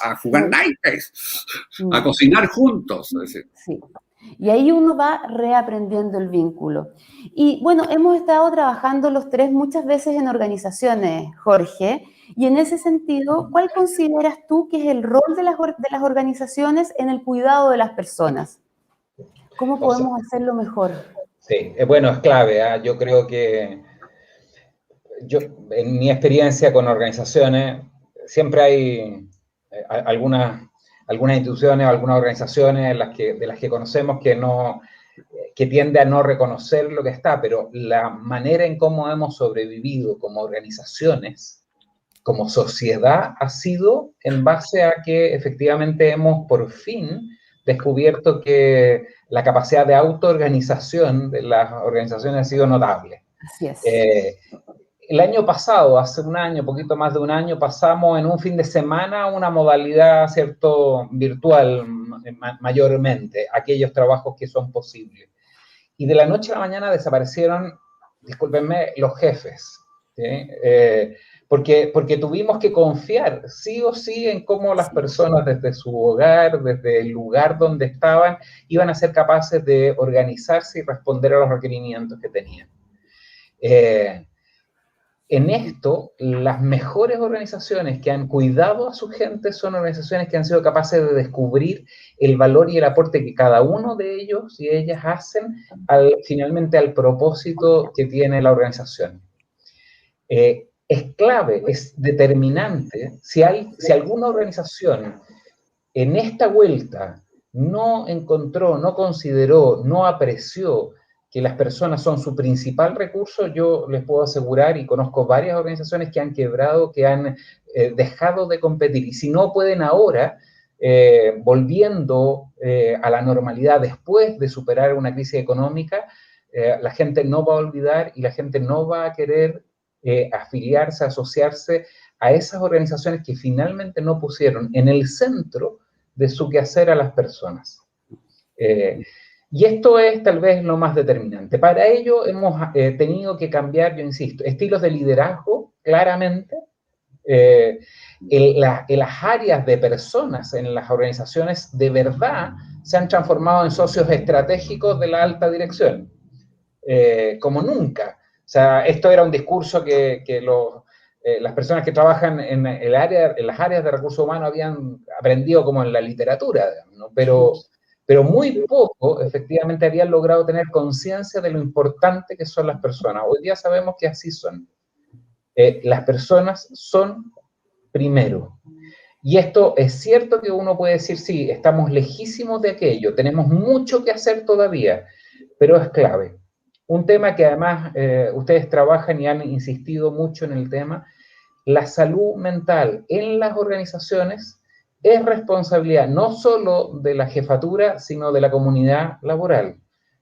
a jugar naipes, a cocinar juntos. Sí. Y ahí uno va reaprendiendo el vínculo. Y bueno, hemos estado trabajando los tres muchas veces en organizaciones, Jorge, y en ese sentido, ¿cuál consideras tú que es el rol de las organizaciones en el cuidado de las personas? ¿Cómo podemos hacerlo mejor? Sí, bueno, es clave. Yo creo que en mi experiencia con organizaciones, siempre hay algunas instituciones, algunas organizaciones de las que conocemos que tiende a no reconocer lo que está, pero la manera en cómo hemos sobrevivido como organizaciones, como sociedad, ha sido en base a que efectivamente hemos por fin descubierto que la capacidad de autoorganización de las organizaciones ha sido notable. Así es. El año pasado, hace un año, poquito más de un año, pasamos en un fin de semana a una modalidad, ¿cierto?, virtual mayormente, aquellos trabajos que son posibles. Y de la noche a la mañana desaparecieron, discúlpenme, los jefes, ¿sí? Porque tuvimos que confiar sí o sí en cómo las personas desde su hogar, desde el lugar donde estaban, iban a ser capaces de organizarse y responder a los requerimientos que tenían. En esto, las mejores organizaciones que han cuidado a su gente son organizaciones que han sido capaces de descubrir el valor y el aporte que cada uno de ellos y ellas hacen finalmente al propósito que tiene la organización. Es clave, es determinante, si alguna organización en esta vuelta no encontró, no consideró, no apreció que las personas son su principal recurso, yo les puedo asegurar, y conozco varias organizaciones que han quebrado, que han dejado de competir, y si no pueden ahora, volviendo a la normalidad después de superar una crisis económica, la gente no va a olvidar y la gente no va a querer afiliarse, asociarse a esas organizaciones que finalmente no pusieron en el centro de su quehacer a las personas. Y esto es tal vez lo más determinante. Para ello hemos tenido que cambiar, yo insisto, estilos de liderazgo, claramente. Las áreas de personas en las organizaciones de verdad se han transformado en socios estratégicos de la alta dirección, como nunca. O sea, esto era un discurso que las personas que trabajan en las áreas de recursos humanos habían aprendido como en la literatura, ¿no? Pero muy poco, efectivamente, habían logrado tener conciencia de lo importante que son las personas. Hoy día sabemos que así son. Las personas son primero. Y esto es cierto que uno puede decir, sí, estamos lejísimos de aquello, tenemos mucho que hacer todavía, pero es clave. Un tema que además ustedes trabajan y han insistido mucho en el tema, la salud mental en las organizaciones es responsabilidad no solo de la jefatura, sino de la comunidad laboral.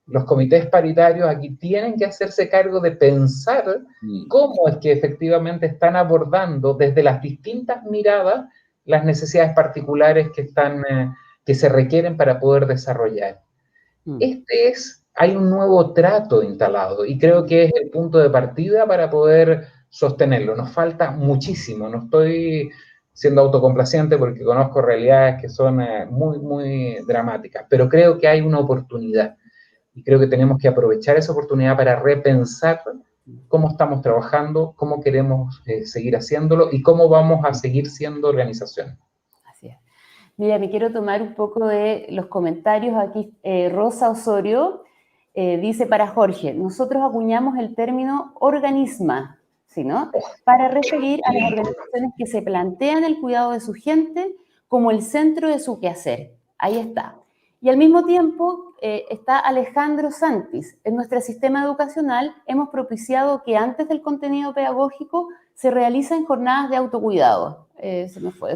Los comités paritarios aquí tienen que hacerse cargo de pensar cómo es que efectivamente están abordando desde las distintas miradas las necesidades particulares que se requieren para poder desarrollar. Hay un nuevo trato instalado y creo que es el punto de partida para poder sostenerlo. Nos falta muchísimo, no estoy siendo autocomplaciente porque conozco realidades que son muy, muy dramáticas, pero creo que hay una oportunidad. Y creo que tenemos que aprovechar esa oportunidad para repensar cómo estamos trabajando, cómo queremos seguir haciéndolo y cómo vamos a seguir siendo organización. Así es. Mira, me quiero tomar un poco de los comentarios aquí. Rosa Osorio dice para Jorge, nosotros acuñamos el término organisma, ¿sí, no? Para referir a las organizaciones que se plantean el cuidado de su gente como el centro de su quehacer. Ahí está. Y al mismo tiempo está Alejandro Santis. En nuestro sistema educacional hemos propiciado que antes del contenido pedagógico se realicen jornadas de autocuidado.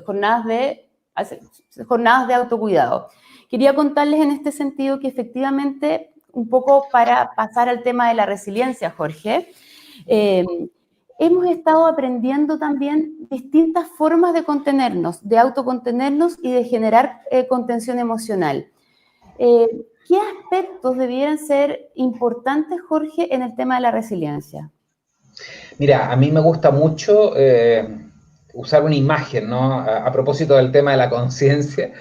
Jornadas de autocuidado. Quería contarles en este sentido que efectivamente, un poco para pasar al tema de la resiliencia, Jorge, hemos estado aprendiendo también distintas formas de contenernos, de autocontenernos y de generar contención emocional. ¿Qué aspectos debieran ser importantes, Jorge, en el tema de la resiliencia? Mira, a mí me gusta mucho usar una imagen, ¿no? A propósito del tema de la conciencia,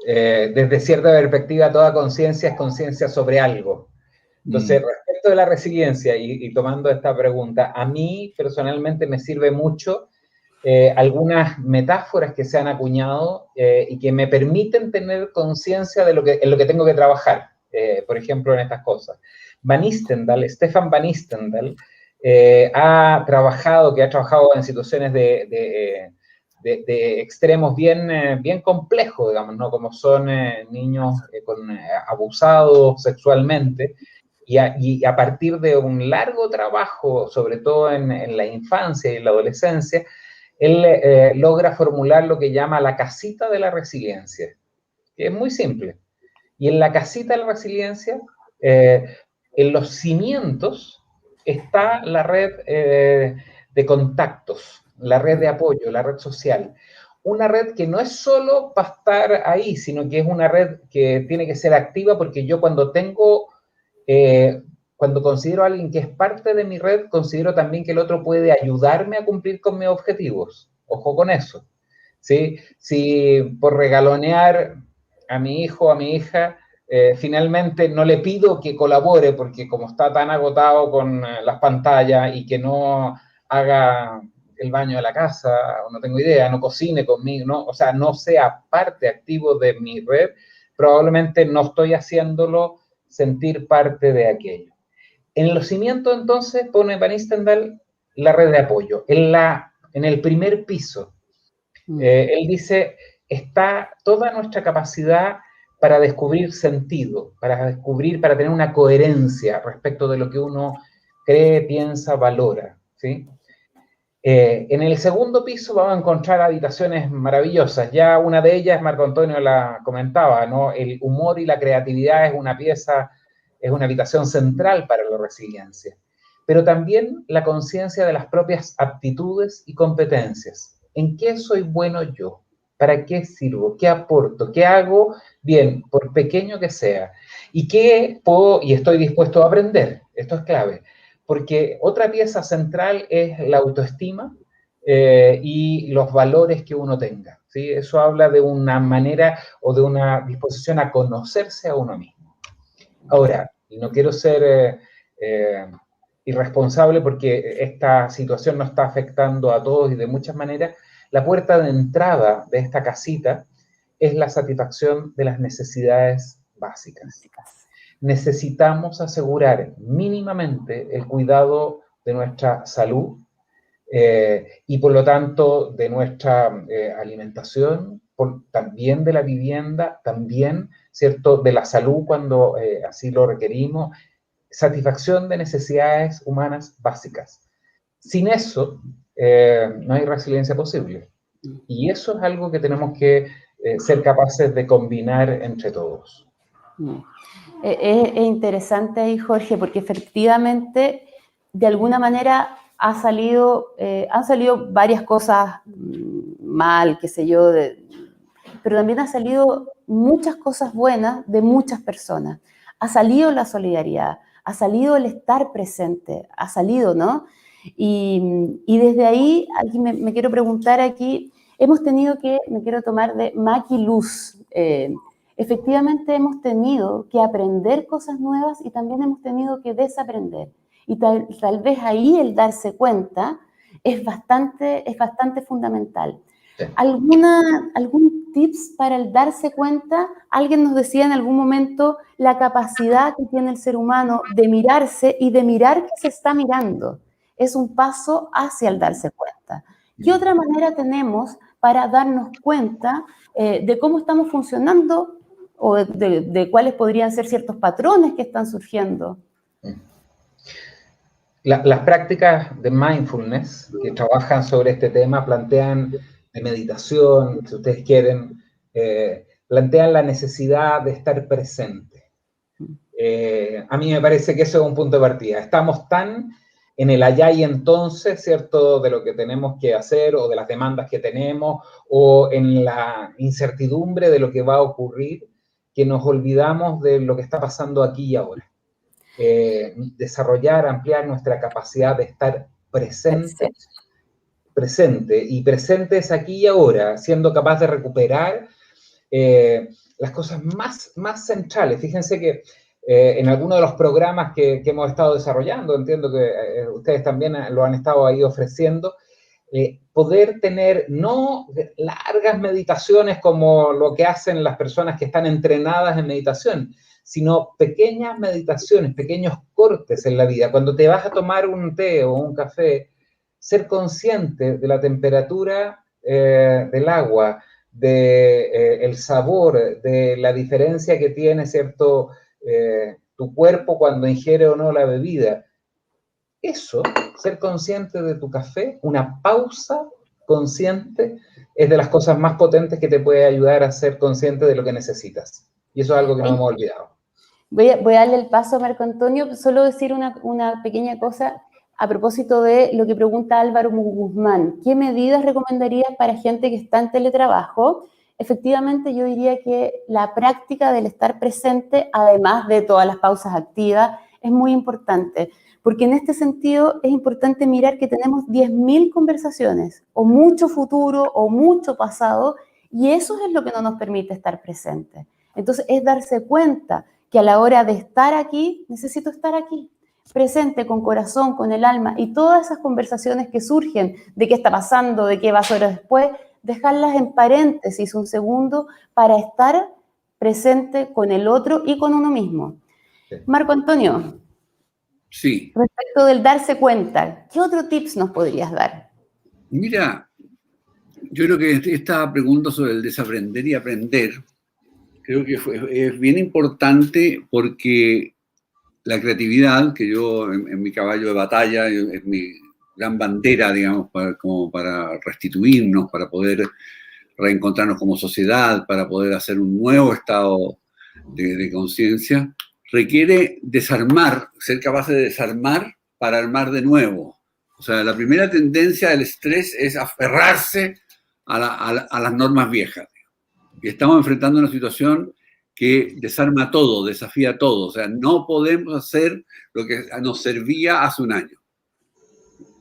desde cierta perspectiva, toda conciencia es conciencia sobre algo. Entonces, respecto de la resiliencia, y tomando esta pregunta, a mí personalmente me sirve mucho algunas metáforas que se han acuñado y que me permiten tener conciencia de en lo que tengo que trabajar, por ejemplo, en estas cosas. Stefan Van Istendal, ha trabajado en situaciones de extremos bien complejos, digamos, ¿no? Como son niños abusados sexualmente, y a partir de un largo trabajo, sobre todo en la infancia y en la adolescencia, él logra formular lo que llama la casita de la resiliencia, que es muy simple. Y en la casita de la resiliencia, en los cimientos, está la red de contactos, la red de apoyo, la red social. Una red que no es solo para estar ahí, sino que es una red que tiene que ser activa, porque yo cuando considero a alguien que es parte de mi red, considero también que el otro puede ayudarme a cumplir con mis objetivos. Ojo con eso, ¿sí? Si por regalonear a mi hijo, a mi hija, finalmente no le pido que colabore, porque como está tan agotado con las pantallas y que no haga el baño de la casa, o no tengo idea, no cocine conmigo, ¿no? O sea, no sea parte activo de mi red, probablemente no estoy haciéndolo sentir parte de aquello. En los cimientos, entonces, pone Van Istendal la red de apoyo. En el primer piso, él dice, está toda nuestra capacidad para descubrir sentido, para tener una coherencia respecto de lo que uno cree, piensa, valora, ¿sí? En el segundo piso vamos a encontrar habitaciones maravillosas. Ya una de ellas, Marco Antonio la comentaba, ¿no? El humor y la creatividad es una habitación central para la resiliencia. Pero también la conciencia de las propias aptitudes y competencias. ¿En qué soy bueno yo? ¿Para qué sirvo? ¿Qué aporto? ¿Qué hago bien, por pequeño que sea? ¿Y qué puedo y estoy dispuesto a aprender? Esto es clave. Porque otra pieza central es la autoestima y los valores que uno tenga, ¿sí? Eso habla de una manera o de una disposición a conocerse a uno mismo. Ahora, y no quiero ser irresponsable porque esta situación nos está afectando a todos y de muchas maneras, la puerta de entrada de esta casita es la satisfacción de las necesidades básicas. Necesitamos asegurar mínimamente el cuidado de nuestra salud y por lo tanto de nuestra alimentación, también de la vivienda, también, ¿cierto?, de la salud cuando así lo requerimos, satisfacción de necesidades humanas básicas. Sin eso no hay resiliencia posible. Y eso es algo que tenemos que ser capaces de combinar entre todos. Es interesante ahí, Jorge, porque efectivamente, de alguna manera, han salido varias cosas mal, qué sé yo, pero también han salido muchas cosas buenas de muchas personas. Ha salido la solidaridad, ha salido el estar presente, ha salido, ¿no? Y desde ahí, aquí me quiero preguntar aquí, me quiero tomar de Maki Luz. efectivamente hemos tenido que aprender cosas nuevas y también hemos tenido que desaprender. Y tal vez ahí el darse cuenta es bastante fundamental. Sí. ¿Algún tips para el darse cuenta? Alguien nos decía en algún momento la capacidad que tiene el ser humano de mirarse y de mirar que se está mirando. Es un paso hacia el darse cuenta. ¿Qué otra manera tenemos para darnos cuenta de cómo estamos funcionando o de cuáles podrían ser ciertos patrones que están surgiendo? Las prácticas de mindfulness que trabajan sobre este tema plantean de meditación, si ustedes quieren, plantean la necesidad de estar presente. A mí me parece que eso es un punto de partida. Estamos tan en el allá y entonces, ¿cierto?, de lo que tenemos que hacer o de las demandas que tenemos o en la incertidumbre de lo que va a ocurrir, que nos olvidamos de lo que está pasando aquí y ahora. Desarrollar, ampliar nuestra capacidad de estar presente, y presente es aquí y ahora, siendo capaz de recuperar las cosas más centrales. Fíjense que en algunos de los programas que hemos estado desarrollando, entiendo que ustedes también lo han estado ahí ofreciendo, poder tener no largas meditaciones como lo que hacen las personas que están entrenadas en meditación, sino pequeñas meditaciones, pequeños cortes en la vida. Cuando te vas a tomar un té o un café, ser consciente de la temperatura del agua, del sabor, de la diferencia que tiene, ¿cierto?, tu cuerpo cuando ingiere o no la bebida. Eso, ser consciente de tu café, una pausa consciente, es de las cosas más potentes que te puede ayudar a ser consciente de lo que necesitas. Y eso es algo que no hemos olvidado. Voy a darle el paso a Marco Antonio, solo decir una pequeña cosa a propósito de lo que pregunta Álvaro Guzmán. ¿Qué medidas recomendarías para gente que está en teletrabajo? Efectivamente, yo diría que la práctica del estar presente, además de todas las pausas activas, es muy importante, porque en este sentido es importante mirar que tenemos 10.000 conversaciones, o mucho futuro, o mucho pasado, y eso es lo que no nos permite estar presentes. Entonces, es darse cuenta que a la hora de estar aquí, necesito estar aquí, presente, con corazón, con el alma, y todas esas conversaciones que surgen de qué está pasando, de qué va a ser después, dejarlas en paréntesis un segundo para estar presente con el otro y con uno mismo. Sí. Marco Antonio, sí. Respecto del darse cuenta, ¿qué otro tips nos podrías dar? Mira, yo creo que esta pregunta sobre el desaprender y aprender, creo que es bien importante porque la creatividad, que yo en mi caballo de batalla, es mi gran bandera, digamos, como para restituirnos, para poder reencontrarnos como sociedad, para poder hacer un nuevo estado de conciencia, requiere desarmar, ser capaz de desarmar para armar de nuevo. O sea, la primera tendencia del estrés es aferrarse a las normas viejas. Y estamos enfrentando una situación que desarma todo, desafía todo. O sea, no podemos hacer lo que nos servía hace un año.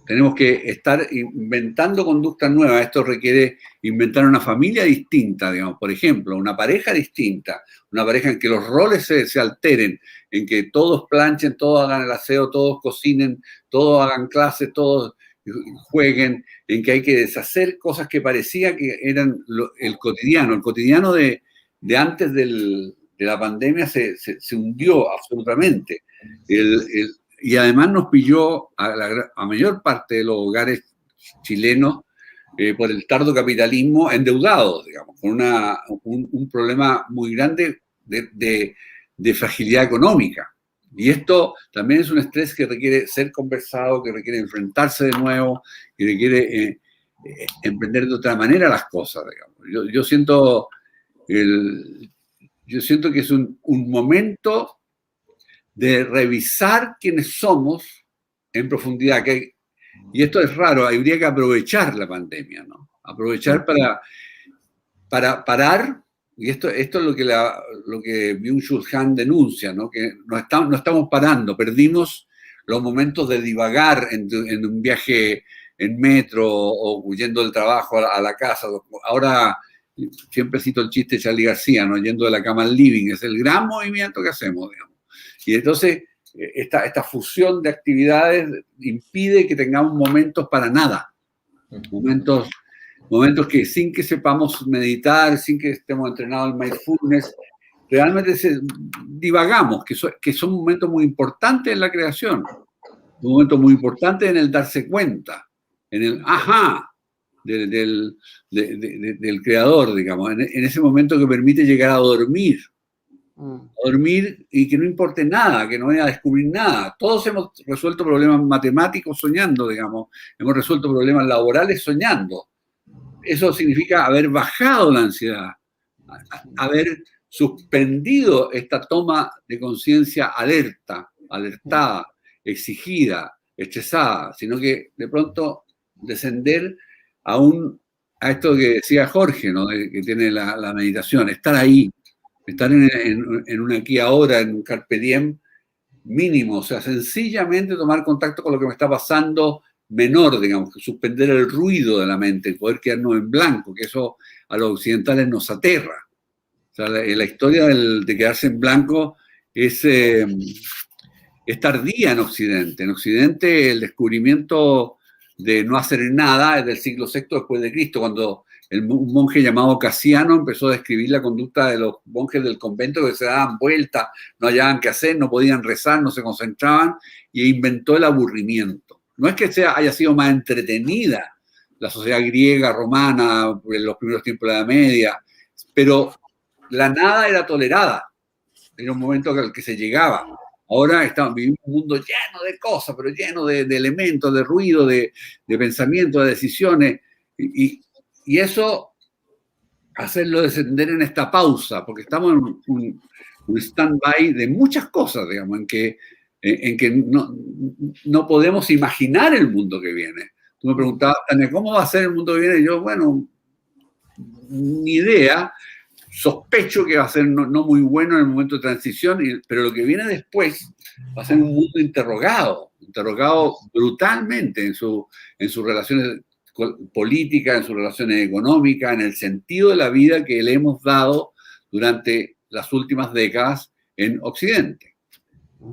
Tenemos que estar inventando conductas nuevas. Esto requiere inventar una familia distinta, digamos, por ejemplo, una pareja distinta, una pareja en que los roles se alteren, en que todos planchen, todos hagan el aseo, todos cocinen, todos hagan clases, todos jueguen, en que hay que deshacer cosas que parecía que eran el cotidiano. El cotidiano de antes de la pandemia se hundió absolutamente. Y además nos pilló a mayor parte de los hogares chilenos por el tardo capitalismo endeudados, digamos, con un problema muy grande de fragilidad económica. Y esto también es un estrés que requiere ser conversado, que requiere enfrentarse de nuevo, que requiere emprender de otra manera las cosas, digamos. Yo siento que es un momento de revisar quiénes somos en profundidad. Y esto es raro, habría que aprovechar la pandemia, ¿no? Aprovechar para parar, y esto es lo que Byung-Chul Han denuncia, ¿no? Que no estamos parando, perdimos los momentos de divagar en un viaje en metro o huyendo del trabajo a la casa. Ahora siempre cito el chiste de Charly García, ¿no? Yendo de la cama al living, es el gran movimiento que hacemos, digamos. Y entonces, esta fusión de actividades impide que tengamos momentos para nada. Momentos que sin que sepamos meditar, sin que estemos entrenados en mindfulness, realmente divagamos, que son momentos muy importantes en la creación, un momento muy importante en el darse cuenta, en el ajá del creador, digamos, en ese momento que permite llegar a dormir y que no importe nada, que no vaya a descubrir nada. Todos hemos resuelto problemas matemáticos soñando, digamos, hemos resuelto problemas laborales soñando. Eso significa haber bajado la ansiedad, haber suspendido esta toma de conciencia alertada, exigida, estresada, sino que de pronto descender a esto que decía Jorge, ¿no? Que tiene la meditación, estar ahí, estar en un aquí ahora, en un carpe diem mínimo, o sea, sencillamente tomar contacto con lo que me está pasando menor, digamos, suspender el ruido de la mente, poder quedarnos en blanco, que eso a los occidentales nos aterra. O sea, la historia de quedarse en blanco es tardía en Occidente. En Occidente el descubrimiento de no hacer nada es del siglo VI después de Cristo, cuando un monje llamado Casiano empezó a describir la conducta de los monjes del convento que se daban vueltas, no hallaban qué hacer, no podían rezar, no se concentraban, y inventó el aburrimiento. No es que haya sido más entretenida la sociedad griega, romana, en los primeros tiempos de la Edad Media, pero la nada era tolerada. Era un momento al que se llegaba. Ahora vivimos un mundo lleno de cosas, pero lleno de elementos, de ruido, de pensamientos, de decisiones. Y eso, hacerlo descender en esta pausa, porque estamos en un stand-by de muchas cosas, digamos, en que no podemos imaginar el mundo que viene. Tú me preguntabas, Tania, ¿cómo va a ser el mundo que viene? Y yo, bueno, ni idea. Sospecho que va a ser no muy bueno en el momento de transición, pero lo que viene después va a ser un mundo interrogado brutalmente en sus relaciones políticas, en sus relaciones económicas, en el sentido de la vida que le hemos dado durante las últimas décadas en Occidente.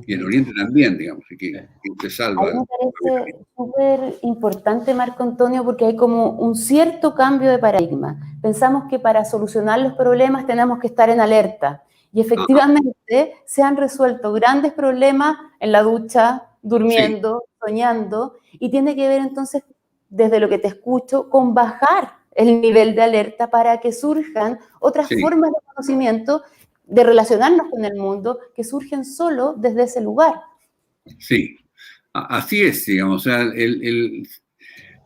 Y en Oriente también, digamos, que se salva. A mí me parece súper importante, Marco Antonio, porque hay como un cierto cambio de paradigma. Pensamos que para solucionar los problemas tenemos que estar en alerta. Y efectivamente se han resuelto grandes problemas en la ducha, durmiendo, soñando, y tiene que ver entonces, desde lo que te escucho, con bajar el nivel de alerta para que surjan otras formas de conocimiento, de relacionarnos con el mundo, que surgen solo desde ese lugar. Sí, así es, digamos. O sea,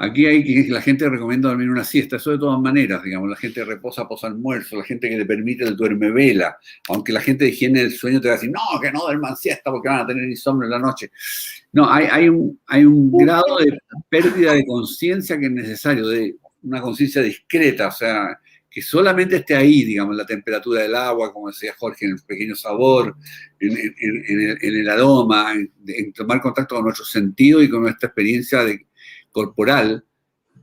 aquí la gente recomienda dormir una siesta, eso de todas maneras, digamos. La gente reposa posalmuerzo, la gente que te permite el duerme vela, aunque la gente de higiene del sueño te va a decir, no, que no duerman siesta porque van a tener insomnio en la noche. No, hay un grado de pérdida de conciencia que es necesario, de una conciencia discreta, o sea, que solamente esté ahí, digamos, la temperatura del agua, como decía Jorge, en el pequeño sabor, en el aroma, en tomar contacto con nuestros sentidos y con nuestra experiencia corporal,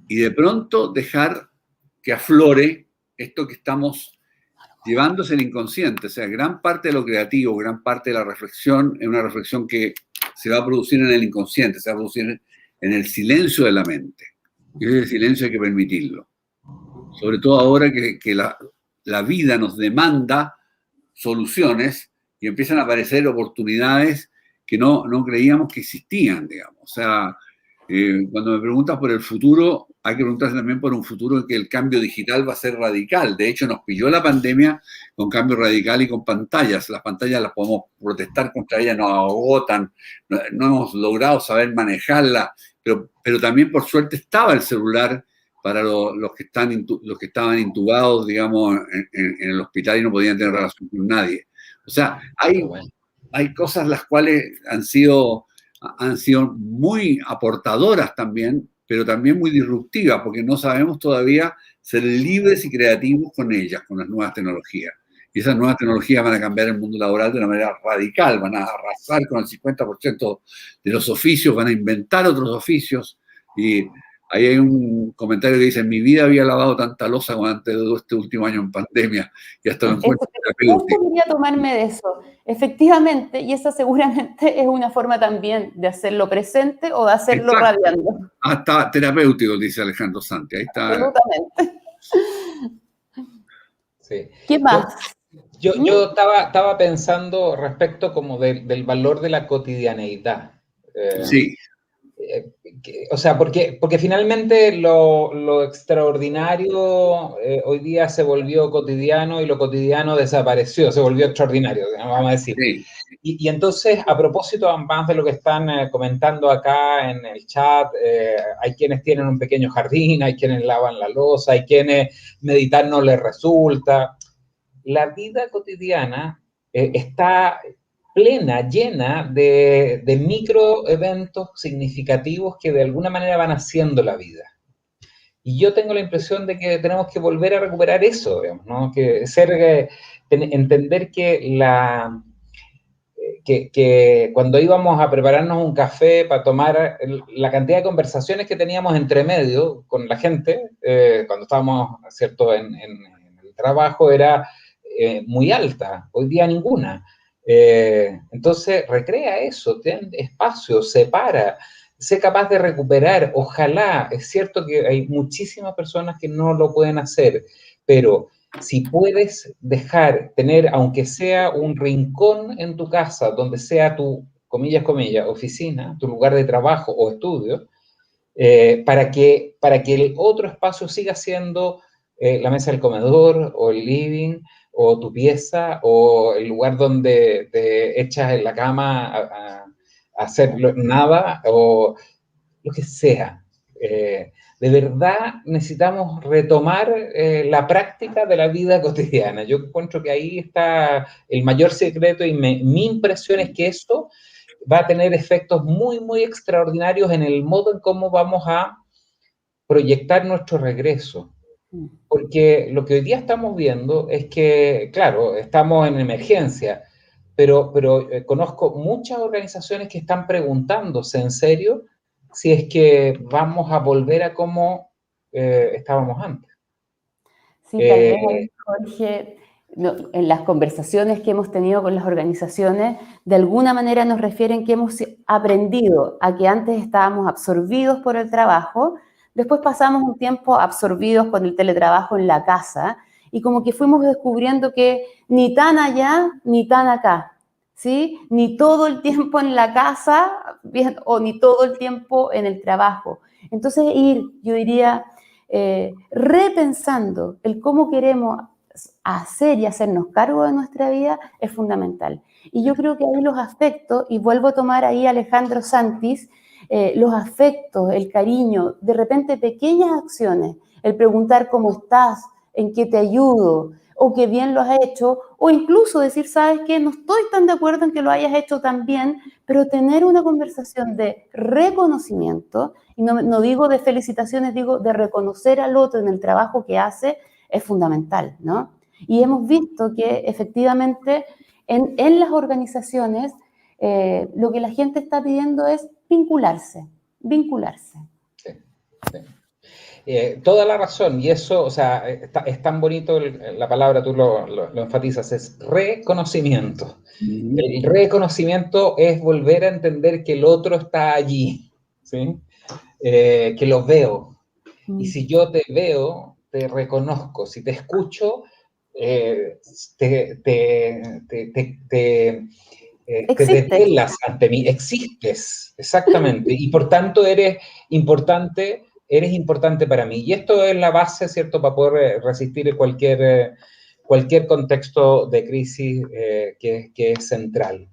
y de pronto dejar que aflore esto que estamos llevándose el inconsciente. O sea, gran parte de lo creativo, gran parte de la reflexión es una reflexión que se va a producir en el inconsciente, se va a producir en el silencio de la mente. Y ese silencio hay que permitirlo. Sobre todo ahora que la vida nos demanda soluciones y empiezan a aparecer oportunidades que no creíamos que existían, digamos. O sea, cuando me preguntas por el futuro, hay que preguntarse también por un futuro en que el cambio digital va a ser radical. De hecho, nos pilló la pandemia con cambio radical y con pantallas. Las pantallas las podemos protestar contra ellas, nos agotan, no hemos logrado saber manejarlas, pero también por suerte estaba el celular para los que estaban intubados, digamos, en el hospital y no podían tener relación con nadie. O sea, hay cosas las cuales han sido muy aportadoras también, pero también muy disruptivas, porque no sabemos todavía ser libres y creativos con ellas, con las nuevas tecnologías. Y esas nuevas tecnologías van a cambiar el mundo laboral de una manera radical, van a arrasar con el 50% de los oficios, van a inventar otros oficios, y Ahí hay un comentario que dice, en mi vida había lavado tanta loza como antes de este último año en pandemia, y hasta lo encuentro terapéutico. Quería tomarme de eso, efectivamente, y esa seguramente es una forma también de hacerlo presente o de hacerlo radiando. Hasta terapéutico, dice Alejandro Santi, ahí está. Absolutamente. Sí. ¿Qué más? Yo estaba pensando respecto como del valor de la cotidianeidad. Sí. O sea, porque finalmente lo extraordinario hoy día se volvió cotidiano y lo cotidiano desapareció, se volvió extraordinario, vamos a decir. Sí. Y entonces, a propósito más de lo que están comentando acá en el chat, hay quienes tienen un pequeño jardín, hay quienes lavan la loza, hay quienes meditar no les resulta. La vida cotidiana está plena, llena de microeventos significativos que de alguna manera van haciendo la vida. Y yo tengo la impresión de que tenemos que volver a recuperar eso, digamos, ¿no? Entender que cuando íbamos a prepararnos un café para tomar, la cantidad de conversaciones que teníamos entre medio con la gente, cuando estábamos, ¿cierto?, en el trabajo, era muy alta. Hoy día ninguna. Entonces, recrea eso, ten espacio, separa, sé capaz de recuperar. Ojalá, es cierto que hay muchísimas personas que no lo pueden hacer, pero si puedes tener, aunque sea un rincón en tu casa, donde sea tu, comillas, oficina, tu lugar de trabajo o estudio, para que el otro espacio siga siendo la mesa del comedor o el living o tu pieza o el lugar donde te echas en la cama a hacer nada o lo que sea. De verdad necesitamos retomar la práctica de la vida cotidiana. Yo encuentro que ahí está el mayor secreto y mi impresión es que esto va a tener efectos muy, muy extraordinarios en el modo en cómo vamos a proyectar nuestro regreso. Porque lo que hoy día estamos viendo es que, claro, estamos en emergencia, pero conozco muchas organizaciones que están preguntándose en serio si es que vamos a volver a como estábamos antes. Sí, tal vez, Jorge, en las conversaciones que hemos tenido con las organizaciones, de alguna manera nos refieren que hemos aprendido a que antes estábamos absorbidos por el trabajo, después pasamos un tiempo absorbidos con el teletrabajo en la casa y como que fuimos descubriendo que ni tan allá ni tan acá, ¿sí? Ni todo el tiempo en la casa o ni todo el tiempo en el trabajo. Entonces, yo diría, repensando el cómo queremos hacer y hacernos cargo de nuestra vida es fundamental. Y yo creo que ahí los afectos, y vuelvo a tomar ahí a Alejandro Santis, los afectos, el cariño, de repente pequeñas acciones, el preguntar cómo estás, en qué te ayudo, o qué bien lo has hecho, o incluso decir, ¿sabes qué? No estoy tan de acuerdo en que lo hayas hecho tan bien, pero tener una conversación de reconocimiento, y no digo de felicitaciones, digo de reconocer al otro en el trabajo que hace, es fundamental, ¿no? Y hemos visto que efectivamente en las organizaciones lo que la gente está pidiendo es vincularse. Sí, sí. Toda la razón, y eso, o sea, es tan bonito la palabra, tú lo enfatizas, es reconocimiento. El reconocimiento es volver a entender que el otro está allí, ¿sí? Que lo veo. Y si yo te veo, te reconozco. Si te escucho, te desvelas ante mí, existes, exactamente. Y por tanto eres importante para mí. Y esto es la base, ¿cierto?, para poder resistir cualquier contexto de crisis que es central.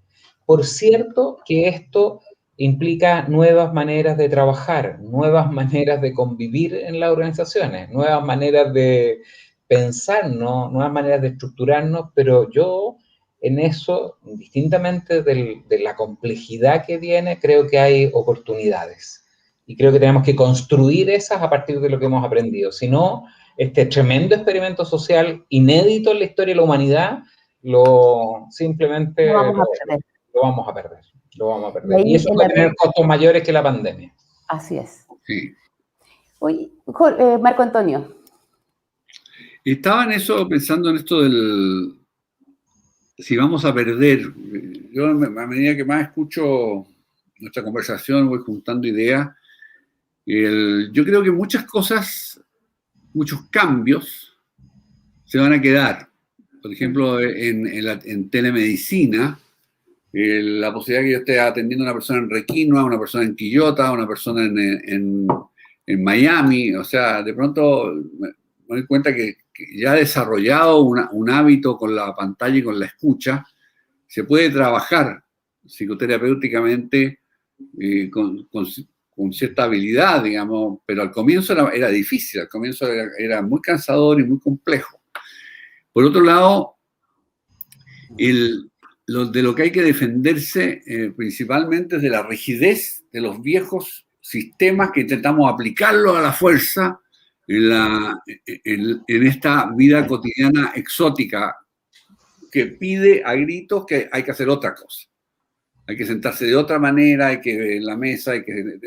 Por cierto que esto implica nuevas maneras de trabajar, nuevas maneras de convivir en las organizaciones, nuevas maneras de pensarnos, nuevas maneras de estructurarnos, pero yo en eso, indistintamente de la complejidad que viene, creo que hay oportunidades. Y creo que tenemos que construir esas a partir de lo que hemos aprendido. Si no, este tremendo experimento social inédito en la historia de la humanidad, simplemente lo vamos a perder. Y eso va a tener costos mayores que la pandemia. Así es. Sí. Oye, Marco Antonio. Estaba en eso, pensando en esto del... Si vamos a perder. Yo a medida que más escucho nuestra conversación, voy juntando ideas. Yo creo que muchas cosas, muchos cambios se van a quedar. Por ejemplo, en telemedicina, la posibilidad de que yo esté atendiendo a una persona en Requinoa, una persona en Quillota, una persona en Miami, o sea, de pronto me doy cuenta que ya desarrollado un hábito con la pantalla y con la escucha, se puede trabajar psicoterapéuticamente con cierta habilidad, digamos, pero al comienzo era difícil, al comienzo era muy cansador y muy complejo. Por otro lado, de lo que hay que defenderse principalmente es de la rigidez de los viejos sistemas que intentamos aplicarlos a la fuerza en esta vida cotidiana exótica que pide a gritos que hay que hacer otra cosa. Hay que sentarse de otra manera, hay que en la mesa, hay que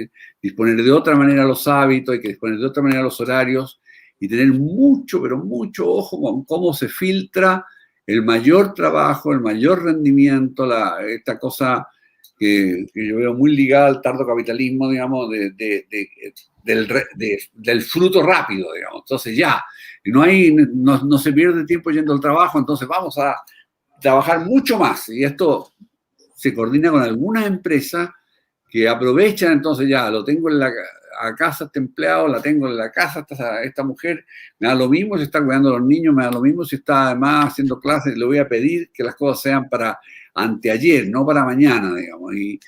disponer de otra manera los hábitos, hay que disponer de otra manera los horarios y tener mucho, pero mucho ojo con cómo se filtra el mayor trabajo, el mayor rendimiento, esta cosa que yo veo muy ligada al tardocapitalismo, digamos, del fruto rápido, digamos. Entonces ya, no se pierde tiempo yendo al trabajo, entonces vamos a trabajar mucho más. Y esto se coordina con algunas empresas que aprovechan, entonces ya, lo tengo a casa este empleado, la tengo en la casa, esta mujer, me da lo mismo si está cuidando a los niños, me da lo mismo si está además haciendo clases, le voy a pedir que las cosas sean para anteayer, no para mañana, digamos. Y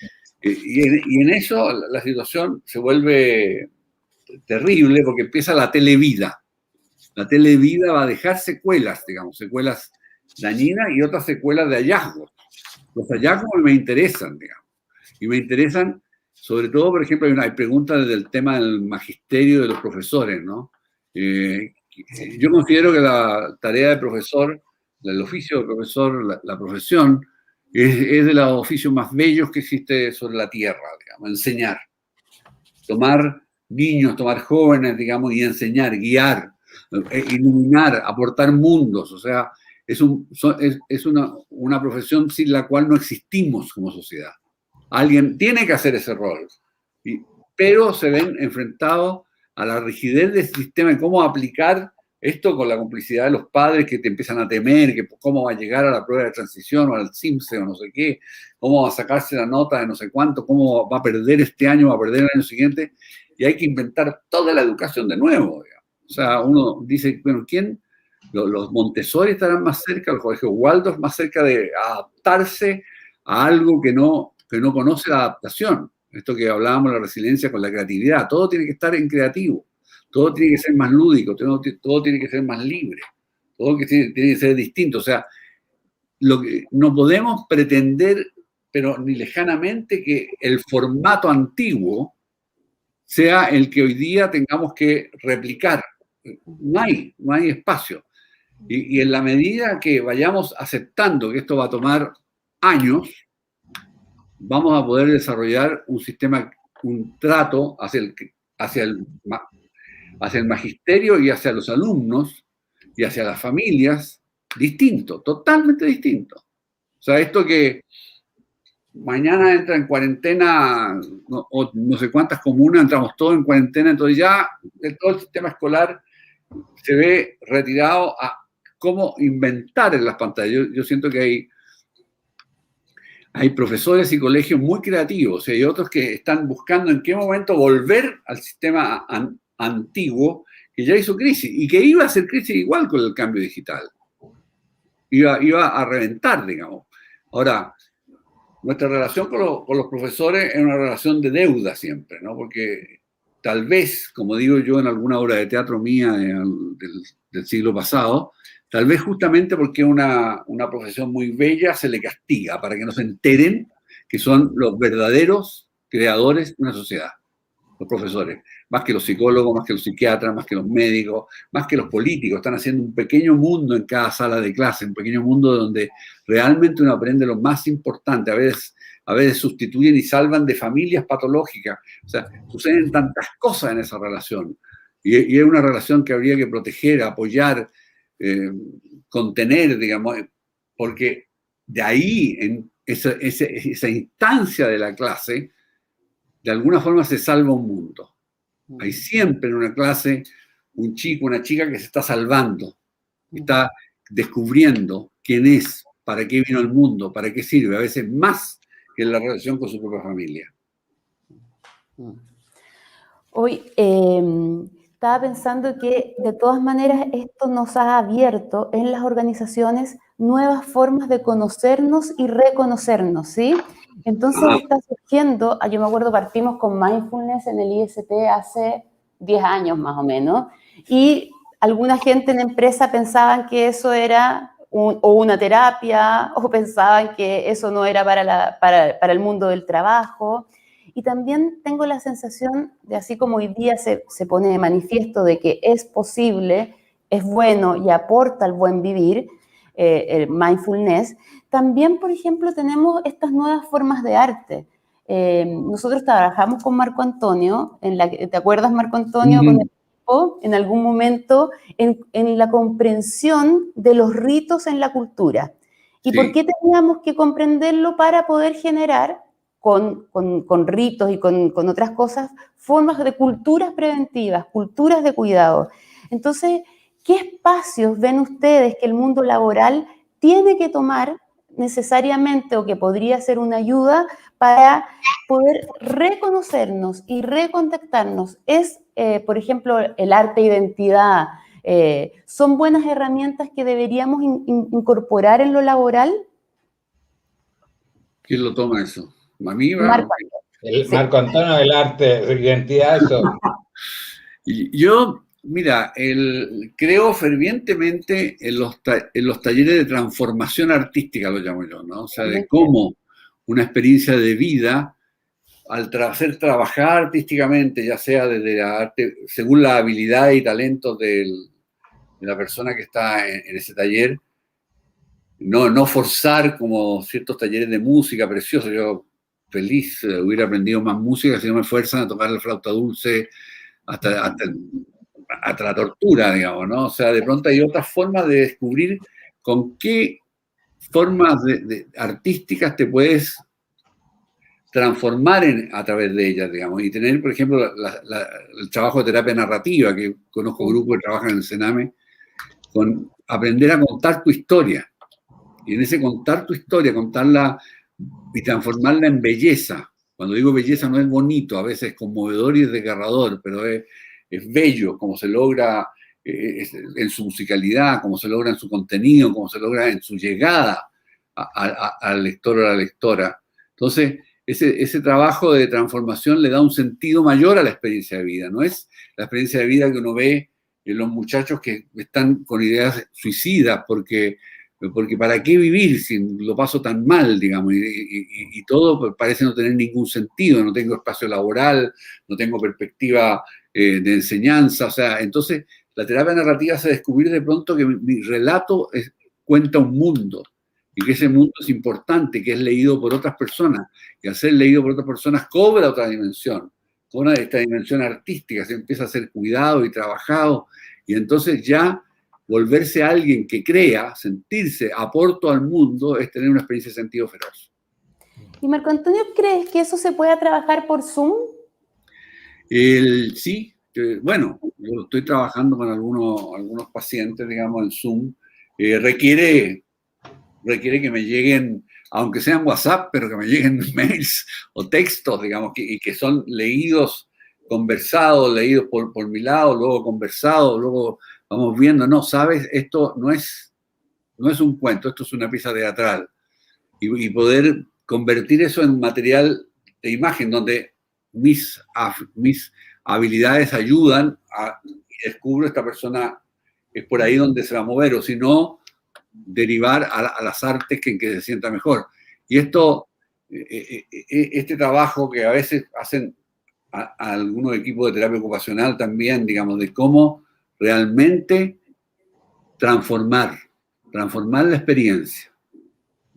en eso la situación se vuelve terrible porque empieza la televida. La televida va a dejar secuelas, digamos, secuelas dañinas y otras secuelas de hallazgos. Los hallazgos me interesan, digamos. Y me interesan, sobre todo, por ejemplo, hay preguntas del tema del magisterio de los profesores, ¿no? Yo considero que la tarea de profesor, el oficio de profesor, la profesión, es de los oficios más bellos que existe sobre la tierra, digamos, enseñar. Tomar niños, tomar jóvenes, digamos, y enseñar, guiar, iluminar, aportar mundos, o sea, es una profesión sin la cual no existimos como sociedad. Alguien tiene que hacer ese rol, pero se ven enfrentados a la rigidez del sistema y cómo aplicar esto con la complicidad de los padres que te empiezan a temer, que cómo va a llegar a la prueba de transición o al CIMSE o no sé qué, cómo va a sacarse la nota de no sé cuánto, cómo va a perder este año, va a perder el año siguiente, y hay que inventar toda la educación de nuevo, digamos. O sea, uno dice, bueno, los Montessori estarán más cerca, los colegios Waldorf más cerca de adaptarse a algo que no conoce la adaptación. Esto que hablábamos de la resiliencia con la creatividad, todo tiene que estar en creativo, todo tiene que ser más lúdico, todo tiene que ser más libre, todo tiene que ser distinto. O sea, no podemos pretender, pero ni lejanamente, que el formato antiguo sea el que hoy día tengamos que replicar. No hay espacio. Y en la medida que vayamos aceptando que esto va a tomar años, vamos a poder desarrollar un sistema, un trato hacia el magisterio y hacia los alumnos y hacia las familias distinto, totalmente distinto. O sea, esto que mañana entra en cuarentena, no sé cuántas comunas, entramos todos en cuarentena, entonces ya todo el sistema escolar se ve retirado a cómo inventar en las pantallas. Yo siento que hay profesores y colegios muy creativos y hay otros que están buscando en qué momento volver al sistema antiguo que ya hizo crisis y que iba a hacer crisis igual con el cambio digital. Iba a reventar, digamos. Ahora, nuestra relación con los profesores es una relación de deuda siempre, ¿no? Porque tal vez, como digo yo en alguna obra de teatro mía del siglo pasado, tal vez justamente porque es una profesión muy bella, se le castiga para que no se enteren que son los verdaderos creadores de una sociedad, los profesores. Más que los psicólogos, más que los psiquiatras, más que los médicos, más que los políticos. Están haciendo un pequeño mundo en cada sala de clase, un pequeño mundo donde realmente uno aprende lo más importante. A veces sustituyen y salvan de familias patológicas. O sea, suceden tantas cosas en esa relación. Y es una relación que habría que proteger, apoyar, contener, digamos, porque de ahí, en esa instancia de la clase, de alguna forma se salva un mundo. Hay siempre en una clase un chico, una chica que se está salvando, está descubriendo quién es, para qué vino al mundo, para qué sirve, a veces más que en la relación con su propia familia. Hoy estaba pensando que de todas maneras esto nos ha abierto en las organizaciones nuevas formas de conocernos y reconocernos, ¿sí? Entonces está surgiendo, yo me acuerdo, partimos con mindfulness en el IST hace 10 años más o menos, y alguna gente en empresa pensaban que eso era o una terapia, o pensaban que eso no era para el mundo del trabajo. Y también tengo la sensación de, así como hoy día se pone de manifiesto de que es posible, es bueno y aporta al buen vivir, el mindfulness, también, por ejemplo, tenemos estas nuevas formas de arte. Nosotros trabajamos con Marco Antonio, ¿te acuerdas, Marco Antonio? Con el equipo, en algún momento, en la comprensión de los ritos en la cultura. ¿Y por qué teníamos que comprenderlo para poder generar con ritos y con otras cosas, formas de culturas preventivas, culturas de cuidado? Entonces, ¿qué espacios ven ustedes que el mundo laboral tiene que tomar necesariamente o que podría ser una ayuda para poder reconocernos y recontactarnos? Es, por ejemplo, el arte identidad, ¿son buenas herramientas que deberíamos incorporar en lo laboral? ¿Quién lo toma eso? ¿A mí? Marco Marco Antonio del arte, identidad, eso. Yo, mira, creo fervientemente en los talleres de transformación artística, lo llamo yo, ¿no? O sea, de cómo una experiencia de vida, al hacer trabajar artísticamente, ya sea desde la arte, según la habilidad y talentos de la persona que está en ese taller, no forzar como ciertos talleres de música preciosos. Yo feliz hubiera aprendido más música si no me fuerzan a tocar la flauta dulce hasta la tortura, digamos, ¿no? O sea, de pronto hay otras formas de descubrir con qué formas artísticas te puedes transformar a través de ellas, digamos, y tener, por ejemplo, el trabajo de terapia narrativa, que conozco grupos que trabajan en el Sename, con aprender a contar tu historia. Y en ese contar tu historia, contarla y transformarla en belleza. Cuando digo belleza no es bonito, a veces es conmovedor y es desgarrador, pero es bello, como se logra en su musicalidad, como se logra en su contenido, como se logra en su llegada al lector o a la lectora. Entonces, ese trabajo de transformación le da un sentido mayor a la experiencia de vida. No es la experiencia de vida que uno ve en los muchachos que están con ideas suicidas, porque ¿para qué vivir si lo paso tan mal, digamos? Y todo parece no tener ningún sentido, no tengo espacio laboral, no tengo perspectiva de enseñanza. O sea, entonces la terapia narrativa hace descubrir de pronto que mi relato cuenta un mundo, y que ese mundo es importante, que es leído por otras personas, y al ser leído por otras personas cobra otra dimensión, cobra esta dimensión artística, se empieza a ser cuidado y trabajado, y entonces ya volverse alguien que crea, sentirse aporto al mundo, es tener una experiencia de sentido feroz. ¿Y Marco Antonio, crees que eso se pueda trabajar por Zoom? Sí, bueno, yo estoy trabajando con algunos pacientes, digamos, en Zoom. Requiere que me lleguen, aunque sean WhatsApp, pero que me lleguen mails o textos, digamos, y que son leídos, conversados, leídos por mi lado, luego conversados, luego vamos viendo, no, sabes, esto no es un cuento, esto es una pieza teatral. Y poder convertir eso en material de imagen, donde mis habilidades ayudan y descubro esta persona, es por ahí donde se va a mover, o si no, derivar a las artes en que se sienta mejor. Y este trabajo que a veces hacen a algunos equipos de terapia ocupacional también, digamos, de cómo realmente transformar la experiencia.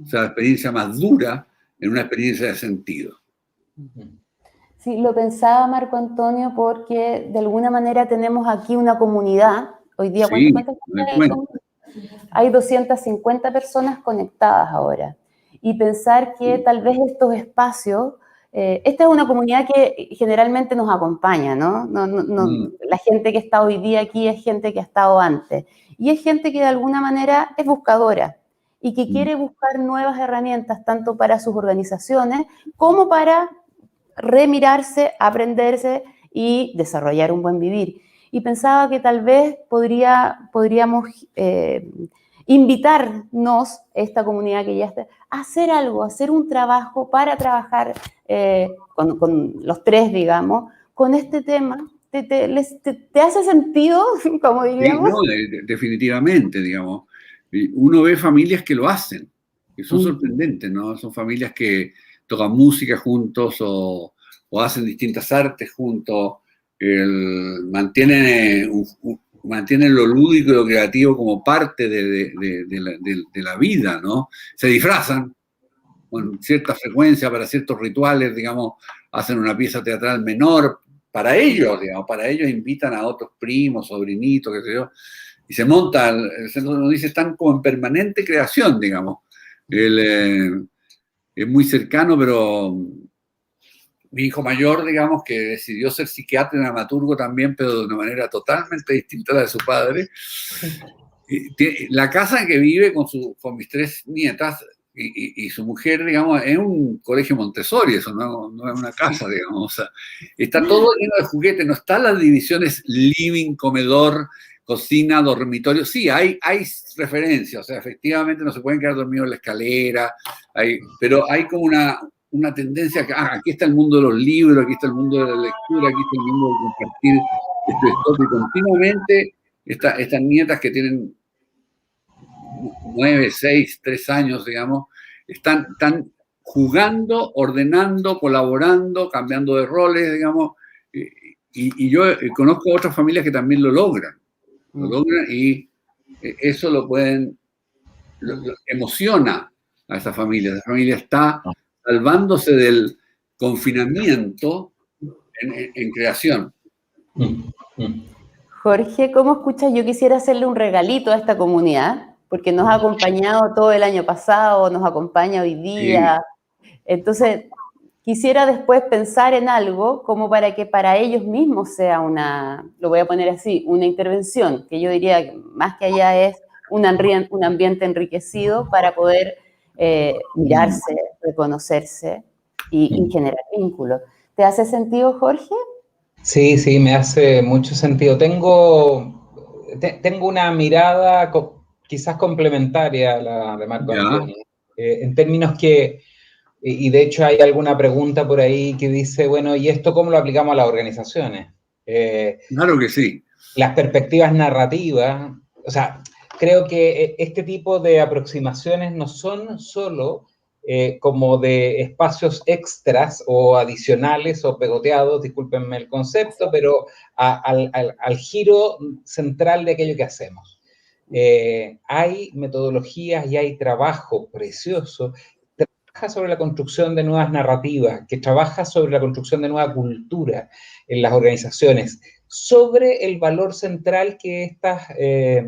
O sea, la experiencia más dura en una experiencia de sentido. Sí, lo pensaba Marco Antonio porque de alguna manera tenemos aquí una comunidad. Hoy día, Sí, ¿cuántas me personas hay? cuento. Hay 250 personas conectadas ahora. Y pensar que tal vez estos espacios, esta es una comunidad que generalmente nos acompaña, ¿no? La gente que está hoy día aquí es gente que ha estado antes. Y es gente que de alguna manera es buscadora y que quiere buscar nuevas herramientas, tanto para sus organizaciones como para remirarse, aprenderse y desarrollar un buen vivir. Y pensaba que tal vez podríamos invitarnos, esta comunidad que ya está, a hacer algo, a hacer un trabajo para trabajar con los tres, digamos, con este tema. ¿Te hace sentido, como Sí, diríamos? no, definitivamente, digamos. Y uno ve familias que lo hacen, que son sorprendentes, ¿no? Son familias que tocan música juntos o hacen distintas artes juntos, mantienen, mantienen lo lúdico y lo creativo como parte de la vida, ¿no? Se disfrazan con cierta frecuencia para ciertos rituales, digamos, hacen una pieza teatral menor para ellos, digamos, para ellos invitan a otros primos, sobrinitos, qué sé yo, y se montan, nos dice, están como en permanente creación, digamos. Es muy cercano, pero mi hijo mayor, digamos, que decidió ser psiquiatra y dramaturgo también, pero de una manera totalmente distinta a la de su padre. La casa en que vive con mis tres nietas y su mujer, digamos, es un colegio Montessori, eso no es una casa, digamos. O sea, está todo lleno de juguetes, no están las divisiones living, comedor, cocina, dormitorio. Sí, hay referencias, o sea, efectivamente no se pueden quedar dormidos en la escalera, pero hay como una tendencia que aquí está el mundo de los libros, aquí está el mundo de la lectura, aquí está el mundo de compartir esto y continuamente estas nietas que tienen 9, 6, 3 años, digamos, están jugando, ordenando, colaborando, cambiando de roles, digamos, y yo conozco otras familias que también lo logran y eso lo pueden, lo emociona a esa familia está salvándose del confinamiento en creación. Jorge, ¿cómo escuchas? Yo quisiera hacerle un regalito a esta comunidad, porque nos ha acompañado todo el año pasado, nos acompaña hoy día. Sí. Entonces, quisiera después pensar en algo como para que para ellos mismos sea lo voy a poner así, una intervención, que yo diría que más que allá es un ambiente enriquecido para poder mirarse, reconocerse y generar vínculos. ¿Te hace sentido, Jorge? Sí, sí, me hace mucho sentido. Tengo una mirada quizás complementaria a la de Marco Antonio, en términos que, y de hecho hay alguna pregunta por ahí que dice, bueno, ¿y esto cómo lo aplicamos a las organizaciones? Claro que sí. Las perspectivas narrativas, o sea, creo que este tipo de aproximaciones no son solo como de espacios extras o adicionales o pegoteados, discúlpenme el concepto, pero al giro central de aquello que hacemos. Hay metodologías y hay trabajo precioso que trabaja sobre la construcción de nuevas narrativas, que trabaja sobre la construcción de nueva cultura en las organizaciones, sobre el valor central que estas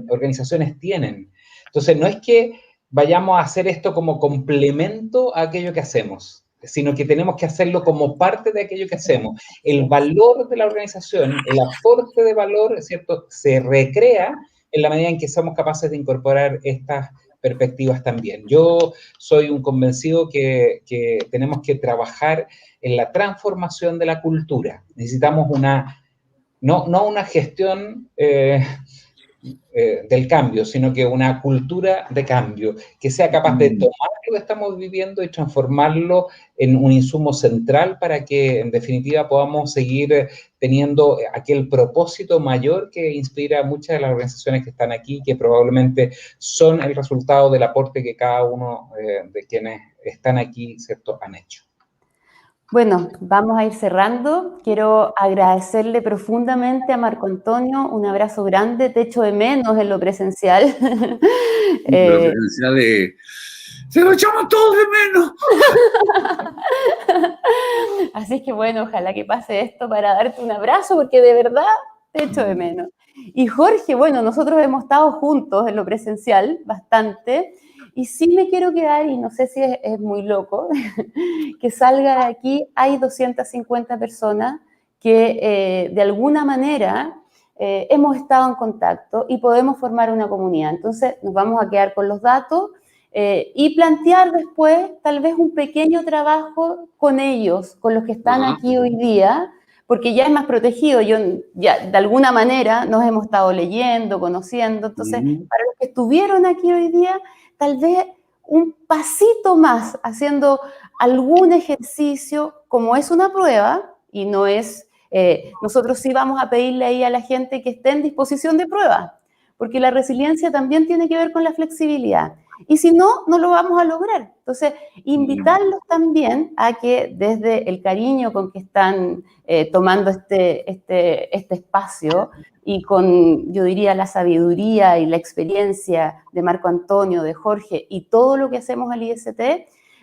organizaciones tienen. Entonces, no es que vayamos a hacer esto como complemento a aquello que hacemos, sino que tenemos que hacerlo como parte de aquello que hacemos. El valor de la organización, el aporte de valor, ¿cierto?, se recrea en la medida en que somos capaces de incorporar estas perspectivas también. Yo soy un convencido que tenemos que trabajar en la transformación de la cultura. Necesitamos no una gestión del cambio, sino que una cultura de cambio, que sea capaz de tomar lo que estamos viviendo y transformarlo en un insumo central para que, en definitiva, podamos seguir teniendo aquel propósito mayor que inspira a muchas de las organizaciones que están aquí, que probablemente son el resultado del aporte que cada uno de quienes están aquí, ¿cierto?, han hecho. Bueno, vamos a ir cerrando. Quiero agradecerle profundamente a Marco Antonio, un abrazo grande, te echo de menos en lo presencial. Lo presencial Se lo echamos todos de menos. Así es que bueno, ojalá que pase esto para darte un abrazo, porque de verdad te echo de menos. Y Jorge, bueno, nosotros hemos estado juntos en lo presencial bastante, y sí me quiero quedar, y no sé si es muy loco, que salga de aquí, hay 250 personas que de alguna manera hemos estado en contacto y podemos formar una comunidad. Entonces nos vamos a quedar con los datos y plantear después tal vez un pequeño trabajo con ellos, con los que están aquí hoy día, porque ya es más protegido, ya de alguna manera nos hemos estado leyendo, conociendo, entonces para los que estuvieron aquí hoy día, tal vez un pasito más, haciendo algún ejercicio, como es una prueba, y no es, nosotros sí vamos a pedirle ahí a la gente que esté en disposición de prueba, porque la resiliencia también tiene que ver con la flexibilidad. Y si no, no lo vamos a lograr. Entonces, invitarlos también a que desde el cariño con que están tomando este espacio y con, yo diría, la sabiduría y la experiencia de Marco Antonio, de Jorge y todo lo que hacemos al IST,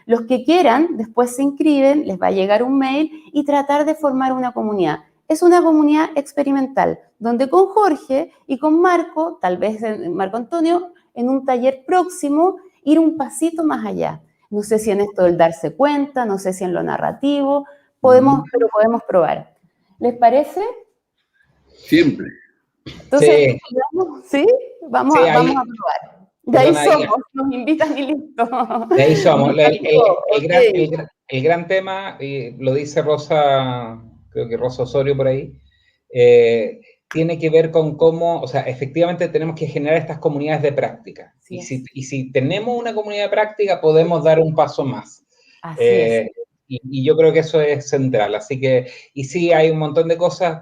los que quieran, después se inscriben, les va a llegar un mail y tratar de formar una comunidad. Es una comunidad experimental, donde con Jorge y con Marco, tal vez Marco Antonio, en un taller próximo, ir un pasito más allá. No sé si en esto del darse cuenta, no sé si en lo narrativo, pero podemos probar. ¿Les parece? Siempre. Entonces, ¿sí? Vamos a probar. De ahí somos, nos invitan y listo. De ahí somos. El gran tema, y lo dice Rosa, creo que Rosa Osorio por ahí, tiene que ver con cómo, o sea, efectivamente tenemos que generar estas comunidades de práctica. Y si tenemos una comunidad de práctica, podemos dar un paso más. Así es. Y yo creo que eso es central. Así que, y sí, hay un montón de cosas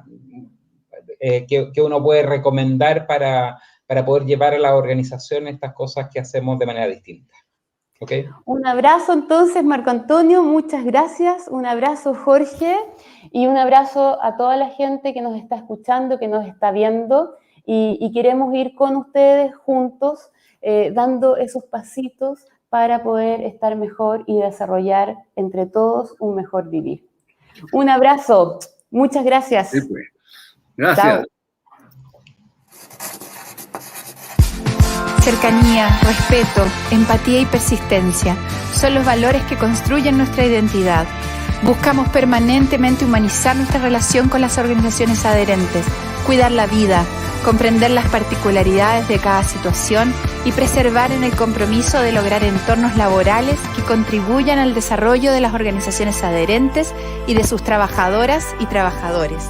que uno puede recomendar para poder llevar a la organización estas cosas que hacemos de manera distinta. ¿Okay? Un abrazo entonces, Marco Antonio, muchas gracias. Un abrazo, Jorge, y un abrazo a toda la gente que nos está escuchando, que nos está viendo, y queremos ir con ustedes juntos, dando esos pasitos para poder estar mejor y desarrollar entre todos un mejor vivir. Un abrazo, muchas gracias. Sí, pues. Gracias. Chao. Cercanía, respeto, empatía y persistencia son los valores que construyen nuestra identidad. Buscamos permanentemente humanizar nuestra relación con las organizaciones adherentes, cuidar la vida, comprender las particularidades de cada situación y preservar en el compromiso de lograr entornos laborales que contribuyan al desarrollo de las organizaciones adherentes y de sus trabajadoras y trabajadores.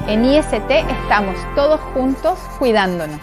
En IST estamos todos juntos cuidándonos.